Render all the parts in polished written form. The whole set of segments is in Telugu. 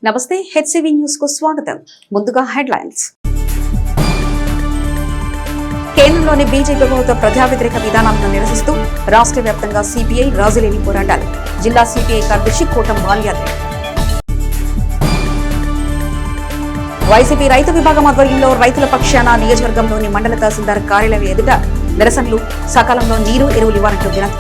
నమస్తే హెచ్సివి న్యూస్ కు స్వాగతం. ముందుగా హెడ్లైన్స్. కేంద్రంలోని బీజేపీ ప్రభుత్వ ప్రజా వ్యతిరేక విధానాలను నిరసిస్తూ రాష్ట్ర వ్యాప్తంగా సిపిఐ రాజులేని పోరాటాలు. జిల్లా సిపిఐ కార్యదర్శి కోటం బాలయాద్రి. వైసీపీ రైతు విభాగం ఆధ్వర్యంలో రైతుల పక్షాన నియోజకవర్గంలోని మండల తహసీల్దార్ కార్యాలయం ఎదుట నిరసనలు. సకాలంలో నీరు ఎరువులు ఇవ్వాలంటూ వినతి.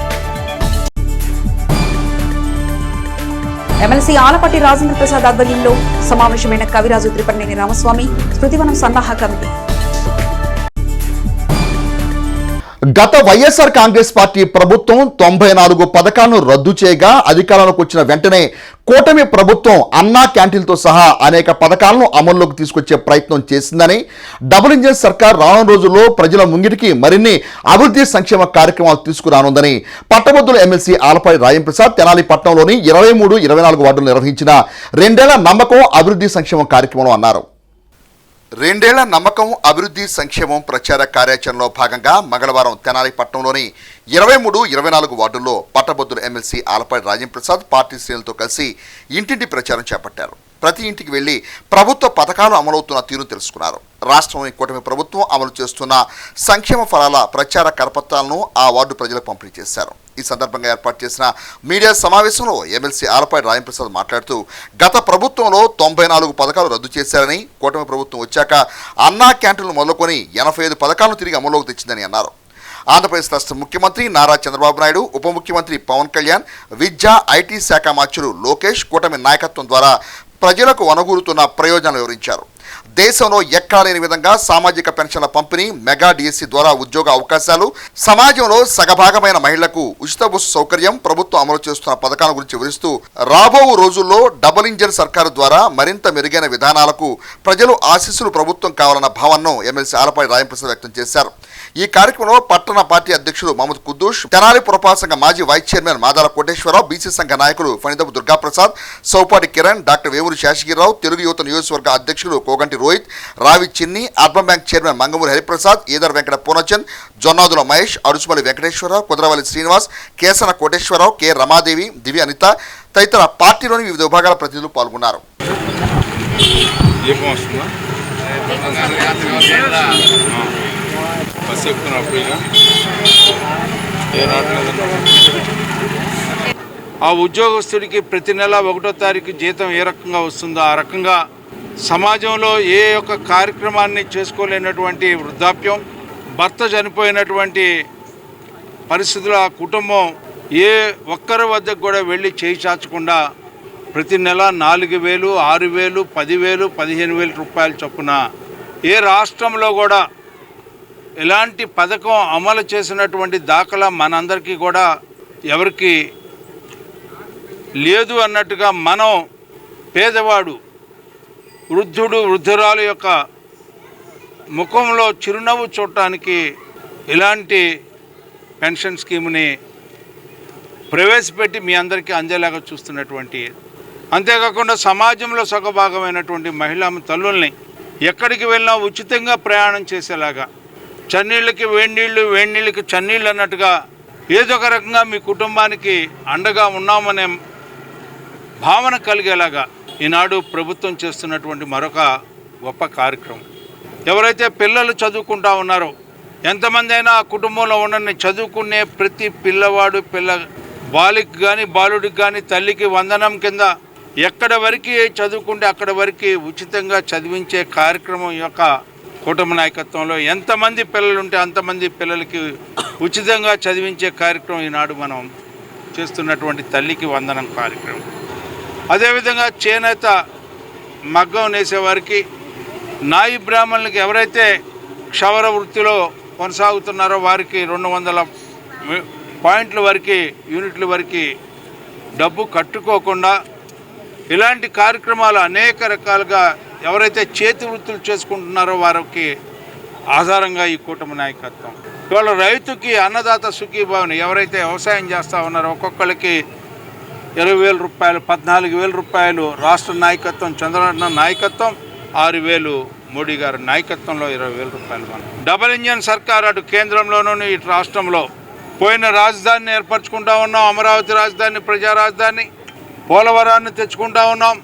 ఎమ్మెల్సీ ఆలపాటి రాజేంద్ర ప్రసాద్ ఆధ్వర్యంలో సమావేశమైన కవిరాజు త్రిపర్నేని రామస్వామి స్మృతివనం సన్నాహ కమిటీ. గత వైఎస్ఆర్ కాంగ్రెస్ పార్టీ ప్రభుత్వం 94 పథకాలను రద్దు చేయగా అధికారంలోకి వచ్చిన వెంటనే కూటమి ప్రభుత్వం అన్నా క్యాంటీన్తో సహా అనేక పథకాలను అమల్లోకి తీసుకొచ్చే ప్రయత్నం చేసిందని, డబుల్ ఇంజిన్ సర్కార్ రానున్న రోజుల్లో ప్రజల ముంగిటికి మరిన్ని అభివృద్ధి సంక్షేమ కార్యక్రమాలు తీసుకురానుందని పట్టభద్రుల ఎమ్మెల్సీ ఆలపాటి రాజేంద్ర ప్రసాద్ తెనాలి పట్టణంలోని 23, 24 వార్డులు నిర్వహించిన 2 ఏళ్ల నమ్మకం అభివృద్ధి సంక్షేమం కార్యక్రమంలో అన్నారు. 2 ఏళ్ల నమ్మకం అభివృద్ధి సంక్షేమం ప్రచార కార్యాచరణలో భాగంగా మంగళవారం తెనాలి పట్టణంలోని 23, 24 వార్డుల్లో పట్టభద్రుల ఎమ్మెల్సీ ఆలపాటి రాజేంద్ర ప్రసాద్ పార్టీ శ్రేణులతో కలిసి ఇంటింటి ప్రచారం చేపట్టారు. ప్రతి ఇంటికి వెళ్లి ప్రభుత్వ పథకాలు అమలవుతున్న తీరును తెలుసుకున్నారు. రాష్ట్రంలోని కూటమి ప్రభుత్వం అమలు చేస్తున్న సంక్షేమ ఫలాల ప్రచార కరపత్రాలను ఆ వార్డు ప్రజలకు పంపిణీ చేశారు. ఈ సందర్భంగా ఏర్పాటు చేసిన మీడియా సమావేశంలో ఎమ్మెల్సీ ఆలపాటి రాజేంద్ర ప్రసాద్ మాట్లాడుతూ గత ప్రభుత్వంలో 94 పథకాలు రద్దు చేశారని, కూటమి ప్రభుత్వం వచ్చాక అన్నా క్యాంటీన్లు మొదలుకొని 85 పథకాలను తిరిగి అమల్లోకి తెచ్చిందని అన్నారు. ఆంధ్రప్రదేశ్ రాష్ట్ర ముఖ్యమంత్రి నారా చంద్రబాబు నాయుడు, ఉప ముఖ్యమంత్రి పవన్ కళ్యాణ్, విద్యా ఐటీ శాఖ మంత్రులు లోకేష్ కూటమి నాయకత్వం ద్వారా ప్రజలకు వనగూరుతున్న ప్రయోజనాలు వివరించారు. దేశంలో ఎక్కడా లేని విధంగా సామాజిక పెన్షన్ల పంపిణీ, మెగా డిఎస్సి ద్వారా ఉద్యోగ అవకాశాలు, సమాజంలో సగభాగమైన మహిళలకు ఉచిత బస్సు సౌకర్యం, ప్రభుత్వం అమలు చేస్తున్న పథకాల గురించి వివరిస్తూ రాబో రోజుల్లో డబుల్ ఇంజిన్ సర్కారు ద్వారా మరింత మెరుగైన విధానాలకు ప్రజలు ఆశీస్సులు ప్రభుత్వం కావాలన్న భావనను ఎమ్మెల్సీ ఆలపాటి రాజేంద్ర ప్రసాద్ వ్యక్తం చేశారు. ఈ కార్యక్రమంలో పట్టణ పార్టీ అధ్యక్షులు మహమ్మద్ కుద్దూష్, తెనాలి పురపాలక సంఘ మాజీ vice chairman Madala Koteswararao, BC సంఘ నాయకులు ఫణిదపు దుర్గాప్రసాద్, సౌపాటి కిరణ్, డాక్టర్ వేమూరి శేషగిరిరావు, తెలుగు యువత నియోజకవర్గ అధ్యక్షులు Koganti Rohit, Ravi Chinni, urban bank chairman Mangamuri Hariprasad, Eedar Venkata Purnachand, Jonnadula Mahesh, Arusumalli Venkateswararao, Kudaravalli Srinivas, Kesana Koteswararao, K Ramadevi, Divya Anitha తదితర పార్టీలోని వివిధ విభాగాల ప్రతినిధులు పాల్గొన్నారు. ఆ ఉద్యోగస్తుడికి ప్రతి నెల 1వ తారీఖు జీతం ఏ రకంగా వస్తుందో ఆ రకంగా సమాజంలో ఏ యొక్క కార్యక్రమాన్ని చేసుకోలేనటువంటి వృద్ధాప్యం, భర్త చనిపోయినటువంటి పరిస్థితుల్లో ఆ కుటుంబం ఏ ఒక్కరి వద్దకు కూడా వెళ్ళి చేయి చాచకుండా ప్రతి నెల 4,000, 6,000, 10,000, 15,000 రూపాయల చొప్పున ఏ రాష్ట్రంలో కూడా ఎలాంటి పథకం అమలు చేసినటువంటి దాఖలా మనందరికీ కూడా ఎవరికి లేదు అన్నట్టుగా మనం పేదవాడు, వృద్ధుడు, వృద్ధురాలు యొక్క ముఖంలో చిరునవ్వు చూడటానికి ఇలాంటి పెన్షన్ స్కీమ్ని ప్రవేశపెట్టి మీ అందరికీ అందేలాగా చూస్తున్నటువంటి, అంతేకాకుండా సమాజంలో సగభాగమైనటువంటి మహిళా తల్లుల్ని ఎక్కడికి వెళ్ళినా ఉచితంగా ప్రయాణం చేసేలాగా, చన్నీళ్ళకి వేడినీళ్ళు, వేడినీళ్ళకి చన్నీళ్ళు అన్నట్టుగా ఏదో ఒక రకంగా మీ కుటుంబానికి అండగా ఉన్నామనే భావన కలిగేలాగా ఈనాడు ప్రభుత్వం చేస్తున్నటువంటి మరొక గొప్ప కార్యక్రమం. ఎవరైతే పిల్లలు చదువుకుంటా ఉన్నారో, ఎంతమంది అయినా ఆ కుటుంబంలో ఉండని చదువుకునే ప్రతి పిల్లవాడు, బాలికి కానీ బాలుడికి కానీ తల్లికి వందనం కింద ఎక్కడ వరకు చదువుకుంటే అక్కడ వరకు ఉచితంగా చదివించే కార్యక్రమం యొక్క కూటమి నాయకత్వంలో ఎంతమంది పిల్లలు ఉంటే అంతమంది పిల్లలకి ఉచితంగా చదివించే కార్యక్రమం ఈనాడు మనం చేస్తున్నటువంటి తల్లికి వందనం కార్యక్రమం. అదేవిధంగా చేనేత మగ్గం నేసేవారికి, నాయి బ్రాహ్మణులకి ఎవరైతే క్షవర వృత్తిలో కొనసాగుతున్నారో వారికి 200 పాయింట్ల వరకు, యూనిట్ల వరకు డబ్బు కట్టుకోకుండా ఇలాంటి కార్యక్రమాలు అనేక రకాలుగా ఎవరైతే చేతి వృత్తులు చేసుకుంటున్నారో వారికి ఆధారంగా ఈ కూటమి నాయకత్వం. ఇవాళ రైతుకి అన్నదాత సుఖీభావన, ఎవరైతే వ్యవసాయం చేస్తూ ఉన్నారో ఒక్కొక్కరికి 20,000 రూపాయలు, 14,000 రూపాయలు రాష్ట్ర నాయకత్వం, చంద్రబాబు నాయకత్వం, 6,000 మోడీ గారి నాయకత్వంలో 20,000 రూపాయలు. మనం డబుల్ ఇంజిన్ సర్కార్ అటు కేంద్రంలోనూ ఇటు రాష్ట్రంలో పోయిన రాజధానిని ఏర్పరచుకుంటా ఉన్నాం, అమరావతి రాజధాని, ప్రజా రాజధాని, పోలవరాన్ని తెచ్చుకుంటా ఉన్నాం,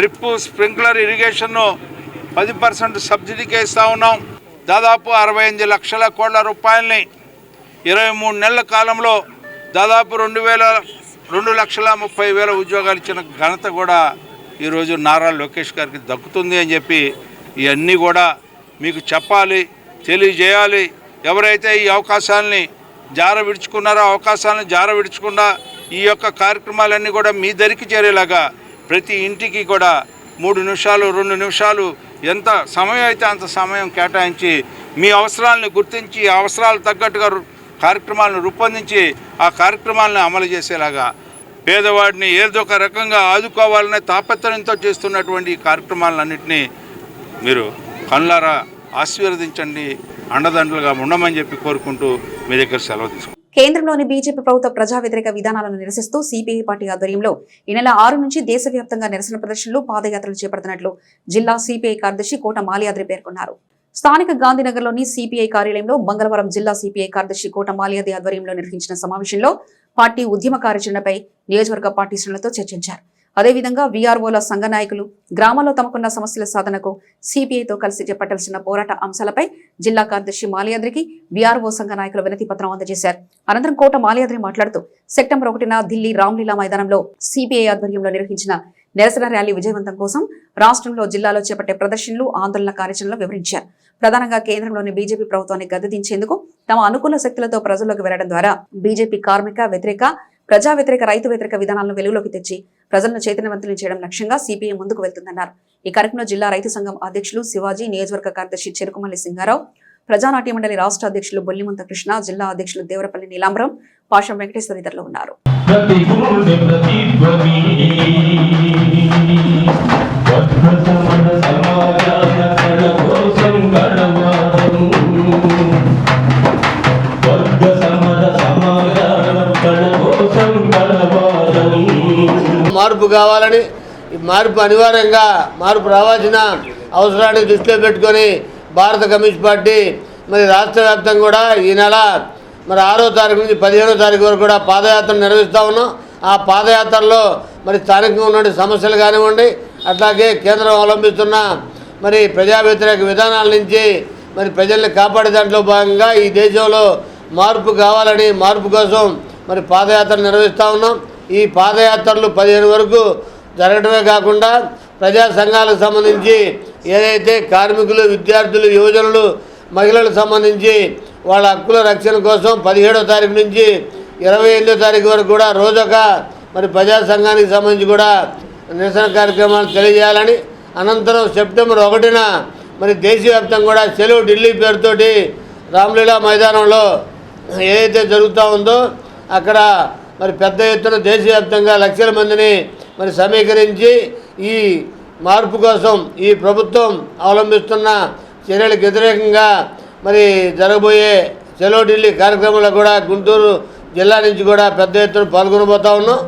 డ్రిప్ స్ప్రింక్లర్ ఇరిగేషన్ను 10% సబ్సిడీకి ఇస్తూ ఉన్నాం. దాదాపు 68 లక్షల కోట్ల రూపాయలని 23 నెలల కాలంలో దాదాపు 2,30,000 ఉద్యోగాలు ఇచ్చిన ఘనత కూడా ఈరోజు నారా లోకేష్ గారికి దక్కుతుంది అని చెప్పి ఇవన్నీ కూడా మీకు చెప్పాలి, తెలియజేయాలి. ఎవరైతే ఈ అవకాశాలని విడుచుకుండా ఈ యొక్క కార్యక్రమాలన్నీ కూడా మీ దరికి చేరేలాగా ప్రతి ఇంటికి కూడా 3 నిమిషాలు 2 నిమిషాలు ఎంత సమయం అయితే అంత సమయం కేటాయించి మీ అవసరాలను గుర్తించి ఆ అవసరాలు తగ్గట్టుగా కార్యక్రమాలను రూపొందించి ఆ కార్యక్రమాలను అమలు చేసేలాగా పేదవాడిని ఏదో ఒక రకంగా ఆదుకోవాలనే తాపత్రయంతో చేస్తున్నటువంటి ఈ కార్యక్రమాలన్నింటినీ మీరు కళ్ళారా ఆశీర్వదించండి, అండదండలుగా ఉండమని చెప్పి కోరుకుంటూ మీ దగ్గర సెలవు తీసుకుంటాం. కేంద్రంలోని బీజేపీ ప్రభుత్వ ప్రజా వ్యతిరేక విధానాలను నిరసిస్తూ సిపిఐ పార్టీ ఆధ్వర్యంలో ఈ నెల 6 నుంచి దేశవ్యాప్తంగా నిరసన ప్రదర్శనలు, పాదయాత్రలు చేపడుతున్నట్లు జిల్లా సిపిఐ కార్యదర్శి కోట మాల్యాద్రి పేర్కొన్నారు. స్థానిక గాంధీనగర్లోని సిపిఐ కార్యాలయంలో మంగళవారం జిల్లా సిపిఐ కార్యదర్శి కోట మాల్యాద్రి ఆధ్వర్యంలో నిర్వహించిన సమావేశంలో పార్టీ ఉద్యమ కార్యాచరణపై నియోజకవర్గ పార్టీ శ్రేణులతో చర్చించారు. అదేవిధంగా వీఆర్ఓల సంఘ నాయకులు గ్రామాల్లో తమకున్న సమస్యల సాధనకు సిపిఐతో కలిసి చేపట్టాల్సిన పోరాట అంశాలపై జిల్లా కార్యదర్శి మాల్యాద్రికి వీఆర్ఓ సంఘ నాయకులు వినతి పత్రం అందజేశారు. అనంతరం కోట మాల్యాద్రి మాట్లాడుతూ సెప్టెంబర్ 1న ఢిల్లీ రామ్లీలా మైదానంలో సిపిఐ ఆధ్వర్యంలో నిర్వహించిన నిరసన ర్యాలీ విజయవంతం కోసం రాష్ట్రంలో జిల్లాలో చేపట్టే ప్రదర్శనలు, ఆందోళన కార్యాచరణలు వివరించారు. ప్రధానంగా కేంద్రంలోని బీజేపీ ప్రభుత్వాన్ని గద్దెదించేందుకు తమ అనుకూల శక్తులతో ప్రజల్లోకి వెళ్లడం ద్వారా బీజేపీ కార్మిక వ్యతిరేక, ప్రజా వ్యతిరేక, రైతు వ్యతిరేక విధానాలను వెలుగులోకి తెచ్చి ప్రజలను చైతన్యవంతులు చేయడం లక్ష్యంగా సిపిఐ ముందుకు వెళ్తుందన్నారు. ఈ కార్యక్రమంలో జిల్లా రైతు సంఘం అధ్యక్షులు శివాజీ, నియోజకవర్గ కార్యదర్శి చెరుకుమల్లి సింగారావు, ప్రజానాట్య మండలి రాష్ట్ర అధ్యక్షులు బొల్లిమంత కృష్ణ, జిల్లా అధ్యక్షులు దేవరపల్లి నీలాంబరం, పాషం వెంకటేశ్వర ఇతరులు ఉన్నారు. మార్పు కావాలని, మార్పు అనివార్యంగా మార్పు రావాల్సిన అవసరాన్ని దృష్టిలో పెట్టుకొని భారత కమ్యూనిస్ట్ పార్టీ మరి రాష్ట్ర వ్యాప్తంగా కూడా ఈ నెల మరి 6వ తారీఖు నుంచి 15వ తారీఖు వరకు కూడా పాదయాత్ర నిర్వహిస్తూ ఉన్నాం. ఆ పాదయాత్రలో మరి స్థానికంగా ఉన్న సమస్యలు కానివ్వండి, అట్లాగే కేంద్రం అవలంబిస్తున్న మరి ప్రజా వ్యతిరేక విధానాల నుంచి మరి ప్రజల్ని కాపాడే దాంట్లో భాగంగా ఈ దేశంలో మార్పు కావాలని, మార్పు కోసం మరి పాదయాత్ర నిర్వహిస్తూ ఉన్నాం. ఈ పాదయాత్రలు 15 వరకు జరగడమే కాకుండా ప్రజా సంఘాలకు సంబంధించి ఏదైతే కార్మికులు, విద్యార్థులు, యువజనులు, మహిళలకు సంబంధించి వాళ్ళ హక్కుల రక్షణ కోసం 17వ తారీఖు నుంచి 28వ తారీఖు వరకు కూడా రోజొక మరి ప్రజా సంఘానికి సంబంధించి కూడా నిరసన కార్యక్రమాలు తెలియజేయాలని, అనంతరం సెప్టెంబర్ 1న మరి దేశవ్యాప్తంగా కూడా సెలవు ఢిల్లీ పేరుతోటి రామ్లీలా మైదానంలో ఏదైతే జరుగుతూ ఉందో అక్కడ మరి పెద్ద ఎత్తున దేశవ్యాప్తంగా లక్షల మందిని మరి సమీకరించి ఈ మార్పు కోసం ఈ ప్రభుత్వం అవలంబిస్తున్న చర్యలకు వ్యతిరేకంగా మరి జరగబోయే చలో ఢిల్లీ కార్యక్రమంలో కూడా గుంటూరు జిల్లా నుంచి కూడా పెద్ద ఎత్తున పాల్గొనబోతా ఉన్నాం.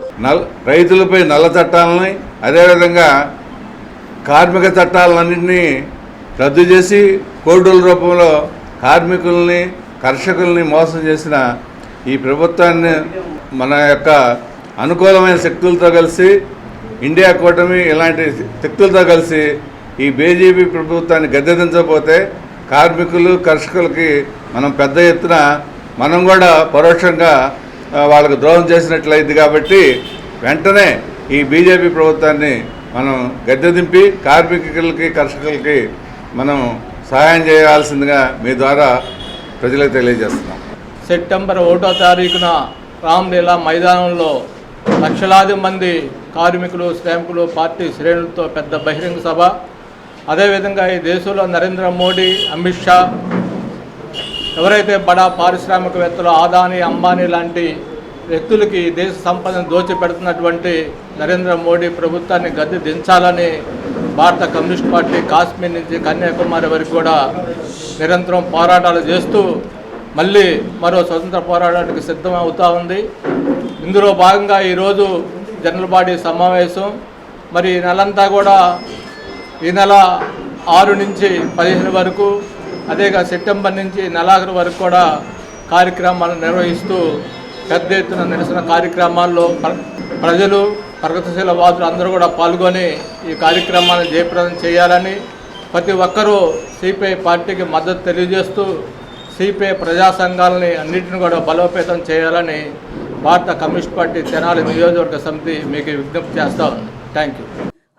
రైతులపై నల్ల చట్టాలని, అదేవిధంగా కార్మిక చట్టాలన్నింటినీ రద్దు చేసి కోర్టుల రూపంలో కార్మికుల్ని, కర్షకుల్ని మోసం చేసిన ఈ ప్రభుత్వాన్ని మన యొక్క అనుకూలమైన శక్తులతో కలిసి, ఇండియా కూటమి ఇలాంటి శక్తులతో కలిసి ఈ బీజేపీ ప్రభుత్వాన్ని గద్దెదించకపోతే కార్మికులు, కర్షకులకి మనం పెద్ద ఎత్తున మనం కూడా పరోక్షంగా వాళ్ళకు ద్రోహం చేసినట్లయింది. కాబట్టి వెంటనే ఈ బీజేపీ ప్రభుత్వాన్ని మనం గద్దెదింపి కార్మికులకి, కర్షకులకి మనం సహాయం చేయాల్సిందిగా మీ ద్వారా ప్రజలకు తెలియజేస్తున్నాం. సెప్టెంబర్ 1వ తారీఖున రామ్లీలా మైదానంలో లక్షలాది మంది కార్మికులు, శ్రామికులు, పార్టీ శ్రేణులతో పెద్ద బహిరంగ సభ, అదేవిధంగా ఈ దేశంలో నరేంద్ర మోడీ, అమిత్ షా, ఎవరైతే బడా పారిశ్రామికవేత్తలు అదానీ, అంబానీ లాంటి వ్యక్తులకి దేశ సంపదను దోచిపెడుతున్నటువంటి నరేంద్ర మోడీ ప్రభుత్వాన్ని గద్దె దించాలని భారత కమ్యూనిస్ట్ పార్టీ కాశ్మీర్ నుంచి కన్యాకుమారి వరకు కూడా నిరంతరం పోరాటాలు చేస్తూ మళ్ళీ మరో స్వతంత్ర పోరాటానికి సిద్ధం అవుతూ ఉంది. ఇందులో భాగంగా ఈరోజు జనరల్ బాడీ సమావేశం. మరి ఈ నెలంతా కూడా ఈ నెల 6 నుంచి 15 వరకు, అదేగా సెప్టెంబర్ నుంచి నెలాఖరు వరకు కూడా కార్యక్రమాలు నిర్వహిస్తూ పెద్ద ఎత్తున నిరసన కార్యక్రమాల్లో ప్రజలు, ప్రగతిశీల వాదులు అందరూ కూడా పాల్గొని ఈ కార్యక్రమాన్ని జయప్రదం చేయాలని ప్రతి ఒక్కరూ సిపిఐ పార్టీకి మద్దతు తెలియజేస్తూ సిపిఐ ప్రజా సంఘాలని అన్నింటిని కూడా బలోపేతం చేయాలని భారత కమ్యూనిస్ట్ పార్టీ తెనాలి నియోజకవర్గ సమితి మీకు విజ్ఞప్తి చేస్తా ఉంది. Thank you.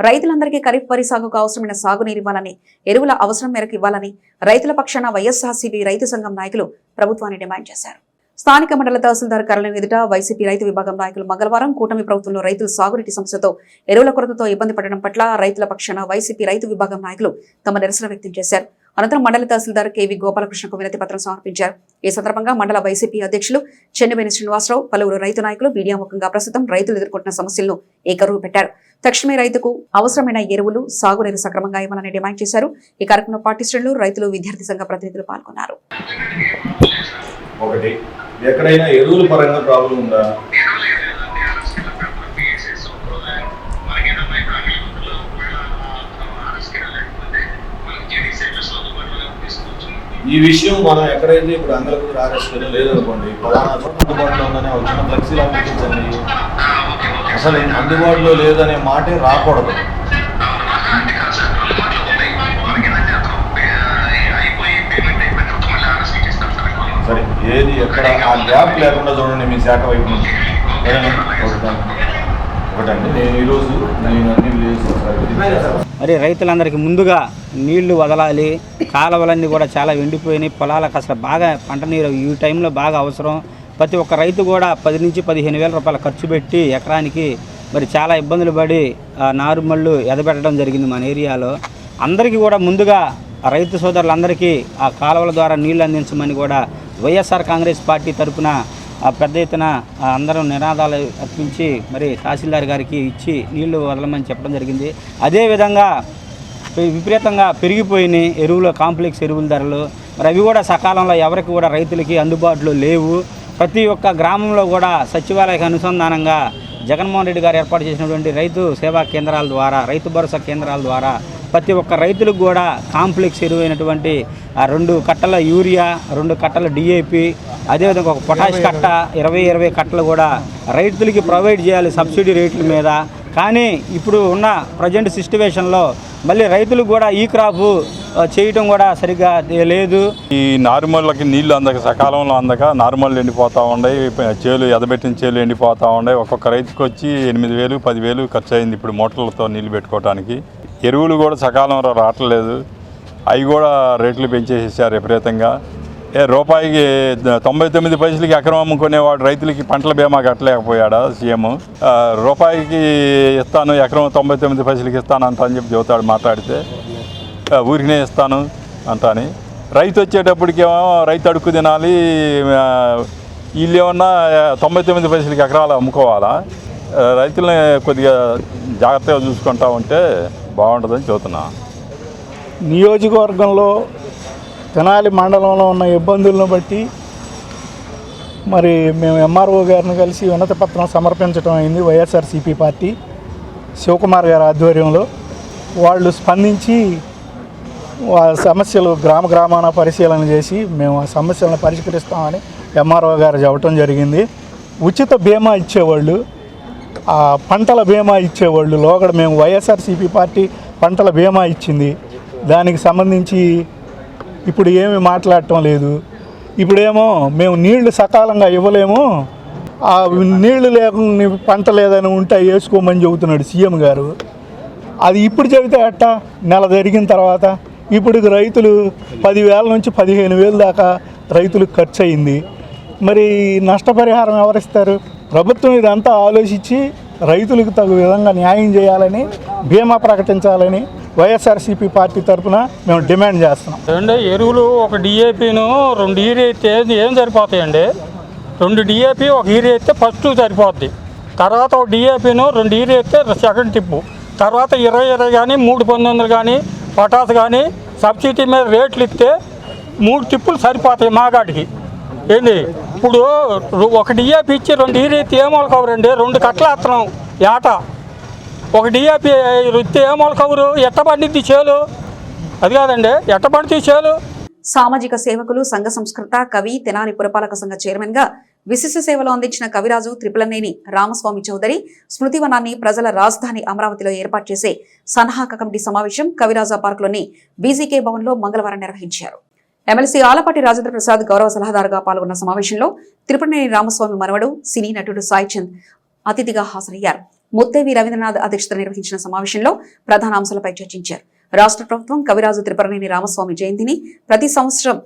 రైతులందరికీ ఖరీఫ్ వరి సాగుకు అవసరమైన సాగునీరు ఇవ్వాలని, ఎరువుల అవసరం మేరకు ఇవ్వాలని రైతుల పక్షాన వైఎస్ఆర్సీపీ రైతు సంఘం నాయకులు ప్రభుత్వాన్ని డిమాండ్ చేశారు. స్థానిక మండల తహసీల్దార్ కార్యాలయం ఎదుట వైసీపీ రైతు విభాగం నాయకులు మంగళవారం కూటమి ప్రభుత్వంలో రైతులు సాగునీటి సమస్యతో ఎరువుల కొరతతో ఇబ్బంది పడడం పట్ల రైతుల పక్షాన వైసీపీ రైతు విభాగం నాయకులు తమ నిరసన వ్యక్తం చేశారు. అనంతరం మండల తహసీల్దార్ కేవీ గోపాలకృష్ణకు వినతి పత్రం సమర్పించారు. ఈ సందర్భంగా మండల వైసీపీ అధ్యక్షులు చెన్నబేని శ్రీనివాసరావు, పలువురు రైతు నాయకులు మీడియా ముఖంగా ప్రస్తుతం రైతులు ఎదుర్కొంటున్న సమస్యలను ఏకరువు పెట్టారు. తక్షణమే రైతుకు అవసరమైన ఎరువులు, సాగునీరు సక్రమంగా ఇవ్వాలని డిమాండ్ చేశారు. ఈ కార్యక్రమంలో పార్టీ శ్రేణులు, రైతులు, విద్యార్థి సంఘ ప్రతినిధులు పాల్గొన్నారు. ఒకటి, ఎక్కడైనా ఎరువుల పరంగా ప్రాబ్లం ఉందా? ఈ విషయం మనం ఎక్కడైతే ఇప్పుడు అంగళకుదురు ఆర్ఎస్లో లేదనుకోండి, పలానా చోట అందుబాటులో ఉందనే వచ్చిన ఫ్లెక్సీలు అనిపించండి. అసలు అందుబాటులో లేదనే మాటే రాకూడదు. సరే, ఏది ఎక్కడ ఆ గ్యాప్ లేకుండా చూడండి మీ శాఖ వైపు నుంచి. ఒకటండి, నేను ఈరోజు అన్ని విలేజ్ మరి రైతులందరికీ ముందుగా నీళ్లు వదలాలి. కాలువలన్నీ కూడా చాలా ఎండిపోయినాయి. పొలాలకు అసలు బాగా పంట నీరు ఈ టైంలో బాగా అవసరం. ప్రతి ఒక్క రైతు కూడా 10 నుంచి 15,000 రూపాయలు ఖర్చు పెట్టి ఎకరానికి మరి చాలా ఇబ్బందులు పడి నారుమళ్ళు ఎదబెట్టడం జరిగింది మన ఏరియాలో. అందరికీ కూడా ముందుగా రైతు సోదరులందరికీ ఆ కాలువల ద్వారా నీళ్లు అందించమని కూడా వైఎస్ఆర్ కాంగ్రెస్ పార్టీ తరఫున పెద్ద ఎత్తున అందరూ నినాదాలు అర్పించి మరి తహసీల్దార్ గారికి ఇచ్చి నీళ్లు వదలమని చెప్పడం జరిగింది. అదేవిధంగా విపరీతంగా పెరిగిపోయినాయి ఎరువులు, కాంప్లెక్స్ ఎరువుల ధరలు. మరి అవి కూడా సకాలంలో ఎవరికి కూడా రైతులకి అందుబాటులో లేవు. ప్రతి ఒక్క గ్రామంలో కూడా సచివాలయకు అనుసంధానంగా జగన్మోహన్ రెడ్డి గారు ఏర్పాటు చేసినటువంటి రైతు సేవా కేంద్రాల ద్వారా, రైతు భరోసా కేంద్రాల ద్వారా ప్రతి ఒక్క రైతులకు కూడా కాంప్లెక్స్ ఎరువైనటువంటి 2 కట్టల యూరియా, 2 కట్టల డిఏపి, అదేవిధంగా ఒక పొటాష్ కట్ట 20 కట్టలు కూడా రైతులకి ప్రొవైడ్ చేయాలి సబ్సిడీ రేట్ల మీద. కానీ ఇప్పుడు ఉన్న ప్రజెంట్ సిచ్యువేషన్లో మళ్ళీ రైతులకు కూడా ఈ క్రాప్ చేయటం కూడా సరిగ్గా లేదు. ఈ నారుమళ్ళకి నీళ్లు అందక, సకాలంలో అందక నారుమళ్ళు ఎండిపోతూ ఉన్నాయి. చేలు ఎదబెట్టిన చేలు ఎండిపోతూ ఉన్నాయి. ఒక్కొక్క రైతుకి వచ్చి 8,000, 10,000 ఖర్చు అయింది ఇప్పుడు మోటార్లతో నీళ్లు పెట్టుకోవడానికి. ఎరువులు కూడా సకాలంలో రావట్లేదు. అవి కూడా రేట్లు పెంచేసేసారు విపరీతంగా. రూపాయికి 99 పైసలకి ఎకరం అమ్ముకునేవాడు రైతులకి పంటల బీమా కట్టలేకపోయాడా సీఎం? రూపాయికి ఇస్తాను, ఎకరం 99 పైసలకి ఇస్తాను అంట అని చెప్పి చెబుతాడు. మాట్లాడితే ఊరికినే ఇస్తాను అంటాని, రైతు వచ్చేటప్పటికేమో రైతు అడుక్కు తినాలి. వీళ్ళు ఏమన్నా 99 పైసలకి ఎకరాలు అమ్ముకోవాలా? రైతులని కొద్దిగా జాగ్రత్తగా చూసుకుంటా ఉంటే బాగుంటుందని చెబుతున్నా. నియోజకవర్గంలో తెనాలి మండలంలో ఉన్న ఇబ్బందులను బట్టి మరి మేము ఎంఆర్ఓ గారిని కలిసి వినతి పత్రం సమర్పించడం అయింది. వైఎస్ఆర్సీపీ పార్టీ శివకుమార్ గారి ఆధ్వర్యంలో వాళ్ళు స్పందించి సమస్యలు గ్రామాన పరిశీలన చేసి మేము ఆ సమస్యలను పరిష్కరిస్తామని ఎంఆర్ఓ గారు చెప్పడం జరిగింది. ఉచిత బీమా ఇచ్చేవాళ్ళు, ఆ పంటల బీమా ఇచ్చేవాళ్ళు లోగడ మేము వైఎస్ఆర్సీపీ పార్టీ పంటల బీమా ఇచ్చింది. దానికి సంబంధించి ఇప్పుడు ఏమి మాట్లాడటం లేదు. ఇప్పుడేమో మేము నీళ్లు సకాలంగా ఇవ్వలేము, ఆ నీళ్లు లేకుండా పంట లేదని ఉంటే వేసుకోమని చెబుతున్నాడు సీఎం గారు. అది ఇప్పుడు చెబితే అట్ట నెల జరిగిన తర్వాత ఇప్పుడు రైతులు 10,000 నుంచి 15,000 దాకా రైతులకు ఖర్చు అయింది. మరి నష్టపరిహారం ఎవరిస్తారు? ప్రభుత్వం ఇదంతా ఆలోచించి రైతులకు తగు విధంగా న్యాయం చేయాలని, బీమా ప్రకటించాలని వైఎస్ఆర్సీపీ పార్టీ తరఫున మేము డిమాండ్ చేస్తున్నాం. అంటే ఎరువులు ఒక డిఏపిను 2 యూరియా అయితే ఏం సరిపోతాయండి? 2 డిఏపి 1 యూరియా అయితే ఫస్ట్ సరిపోద్ది. తర్వాత ఒక డిఏపిను 2 యూరియా అయితే సెకండ్ టిప్పు. తర్వాత 20 కానీ 3,900 కానీ పొటాస్ కానీ సబ్సిడీ మీద రేట్లు ఇస్తే 3 టిప్పులు సరిపోతాయి మాగాడికి. ఏంటి ఇప్పుడు 1 డిఏపి ఇచ్చి 2 యూరియా అయితే ఏమోలు కవరండి? 2 కట్టలు వేస్తున్నాం ఏట. 1 డిఏపి ఇస్తే ఏమోలు కవరు? ఎట్ట పండిద్ది చేలు? అది కాదండి, ఎట్ట పండిద్ది చేలు? సామాజిక సేవకులు, సంఘ సంస్కృత, కవి, తెనాలి పురపాలక సంఘ చైర్మన్ గా విశిష్ట సేవలు అందించిన కవిరాజు త్రిపులనేని రామస్వామి చౌదరి స్మృతివనాన్ని ప్రజల రాజధాని అమరావతిలో ఏర్పాటు చేసే సన్నాహక కమిటీ సమావేశం కవిరాజా పార్కులోని బీజీకే భవన్లో మంగళవారం నిర్వహించారు. ఎమ్మెల్సీ ఆలపాటి రాజేంద్ర ప్రసాద్ గౌరవ సలహాదారుగా పాల్గొన్న సమావేశంలో త్రిపులనేని రామస్వామి మనవడు సినీ నటుడు సాయి చంద్ అతిథిగా హాజరయ్యారు. ముత్తేవి రవీంద్రనాథ్ అధ్యక్షతన నిర్వహించిన సమావేశంలో ప్రధాన అంశాలపై చర్చించారు. రాష్ట్ర ప్రభుత్వం కవిరాజు త్రిపులనేని రామస్వామి జయంతిని ప్రతి సంవత్సరం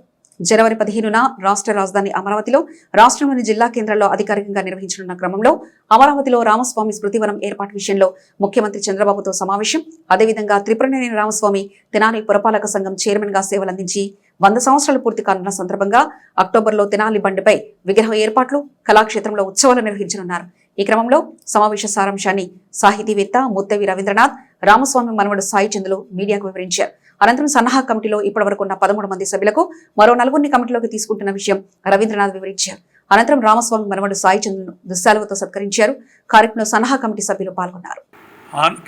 జనవరి 15న రాష్ట్ర రాజధాని అమరావతిలో రాష్ట్రంలోని జిల్లా కేంద్రాల్లో అధికారికంగా నిర్వహించనున్న క్రమంలో అమరావతిలో రామస్వామి స్మృతివనం ఏర్పాటు విషయంలో ముఖ్యమంత్రి చంద్రబాబుతో సమావేశం. అదేవిధంగా త్రిపులనేని రామస్వామి తెనాలి పురపాలక సంఘం చైర్మన్ గా సేవలందించి 100 సంవత్సరాలు పూర్తి కానున్న సందర్భంగా అక్టోబర్లో తెనాలి బండిపై విగ్రహం ఏర్పాట్లు, కళాక్షేత్రంలో ఉత్సవాలు నిర్వహించనున్నారు. ఈ క్రమంలో సమావేశ సారాంశాన్ని సాహితీవేత్త ముత్తేవి రవీంద్రనాథ్, రామస్వామి మనవడు సాయి చంద్రులు మీడియాకు వివరించారు. అనంతరం సన్నాహక కమిటీలో ఇప్పటివరకు ఉన్న 13 మంది సభ్యులకు మరో 4 కమిటీలోకి తీసుకుంటున్న విషయం రవీంద్రనాథ్ వివరించారు. అనంతరం రామస్వామి మనవడు సాయి చంద్రును దుశ్శాలువతో సత్కరించారు. కార్యక్రమంలో సన్నాహక కమిటీ సభ్యులు పాల్గొన్నారు.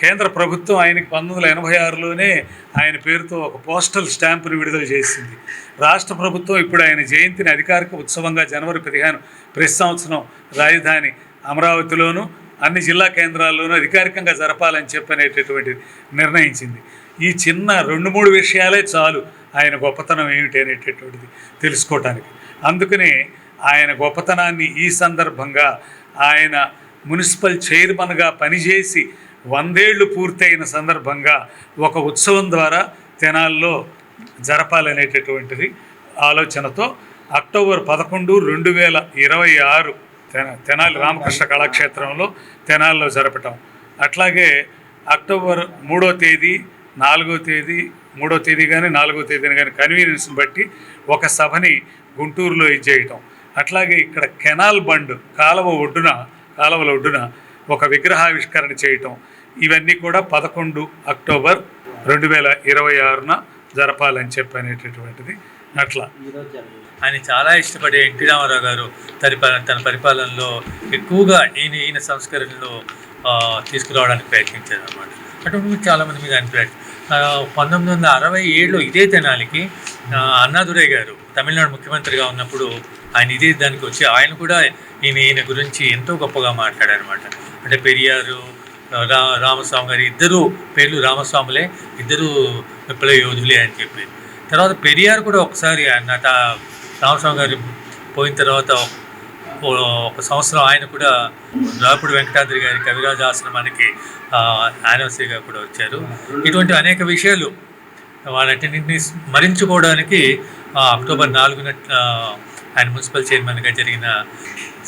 కేంద్ర ప్రభుత్వం ఆయనకి 1986లోనే ఆయన పేరుతో ఒక పోస్టల్ స్టాంపును విడుదల చేసింది. రాష్ట్ర ప్రభుత్వం ఇప్పుడు ఆయన జయంతిని అధికారిక ఉత్సవంగా జనవరి 15 ప్రతి సంవత్సరం రాజధాని అమరావతిలోను అన్ని జిల్లా కేంద్రాల్లోనూ అధికారికంగా జరపాలని చెప్పనేటటువంటి నిర్ణయించింది. ఈ చిన్న 2-3 విషయాలే చాలు ఆయన గొప్పతనం ఏమిటి అనేటటువంటిది తెలుసుకోవటానికి. అందుకనే ఆయన గొప్పతనాన్ని ఈ సందర్భంగా ఆయన మున్సిపల్ చైర్మన్గా పనిచేసి 100 ఏళ్ళు పూర్తయిన సందర్భంగా ఒక ఉత్సవం ద్వారా తెనాల్లో జరపాలనేటటువంటిది ఆలోచనతో అక్టోబర్ 11, 2026 తెనాలి రామకృష్ణ కళాక్షేత్రంలో తెనాల్లో జరపటం. అట్లాగే అక్టోబర్ 3వ తేదీ, 4వ తేదీ, 3వ తేదీ కానీ 4వ తేదీని కానీ కన్వీనియన్స్ని బట్టి ఒక సభని గుంటూరులో ఇచ్చేయటం. అట్లాగే ఇక్కడ కెనాల్ బండ్ కాలువల ఒడ్డున ఒక విగ్రహావిష్కరణ చేయటం. ఇవన్నీ కూడా 11 అక్టోబర్ 2026న జరపాలని చెప్పనేటటువంటిది. అట్లా ఆయన చాలా ఇష్టపడే ఎన్టీ రామారావు గారు తన పరిపాలనలో ఎక్కువగా ఈయన సంస్కరణలో తీసుకురావడానికి ప్రయత్నించారు అన్నమాట. అటువంటి చాలామంది మీద ఆయన 1967లో ఇదే తెనాలికి అన్నాదురై గారు తమిళనాడు ముఖ్యమంత్రిగా ఉన్నప్పుడు ఆయన ఇదే దానికి వచ్చి ఆయన కూడా ఈయన గురించి ఎంతో గొప్పగా మాట్లాడారనమాట. అంటే పెరియారు, రామస్వామి గారు ఇద్దరు పేర్లు రామస్వాములే, ఇద్దరు విప్లవ యోధులే అని చెప్పి. తర్వాత పెరియారు కూడా ఒకసారి రామస్వామి గారు పోయిన తర్వాత ఒక సంవత్సరం ఆయన కూడా రాపుడు వెంకటాద్రి గారి కవిరాజ ఆశ్రమానికి యానివర్సరీగా కూడా వచ్చారు. ఇటువంటి అనేక విషయాలు వాళ్ళన్నింటినీ స్మరించుకోవడానికి అక్టోబర్ 4న ఆయన మున్సిపల్ చైర్మన్గా జరిగిన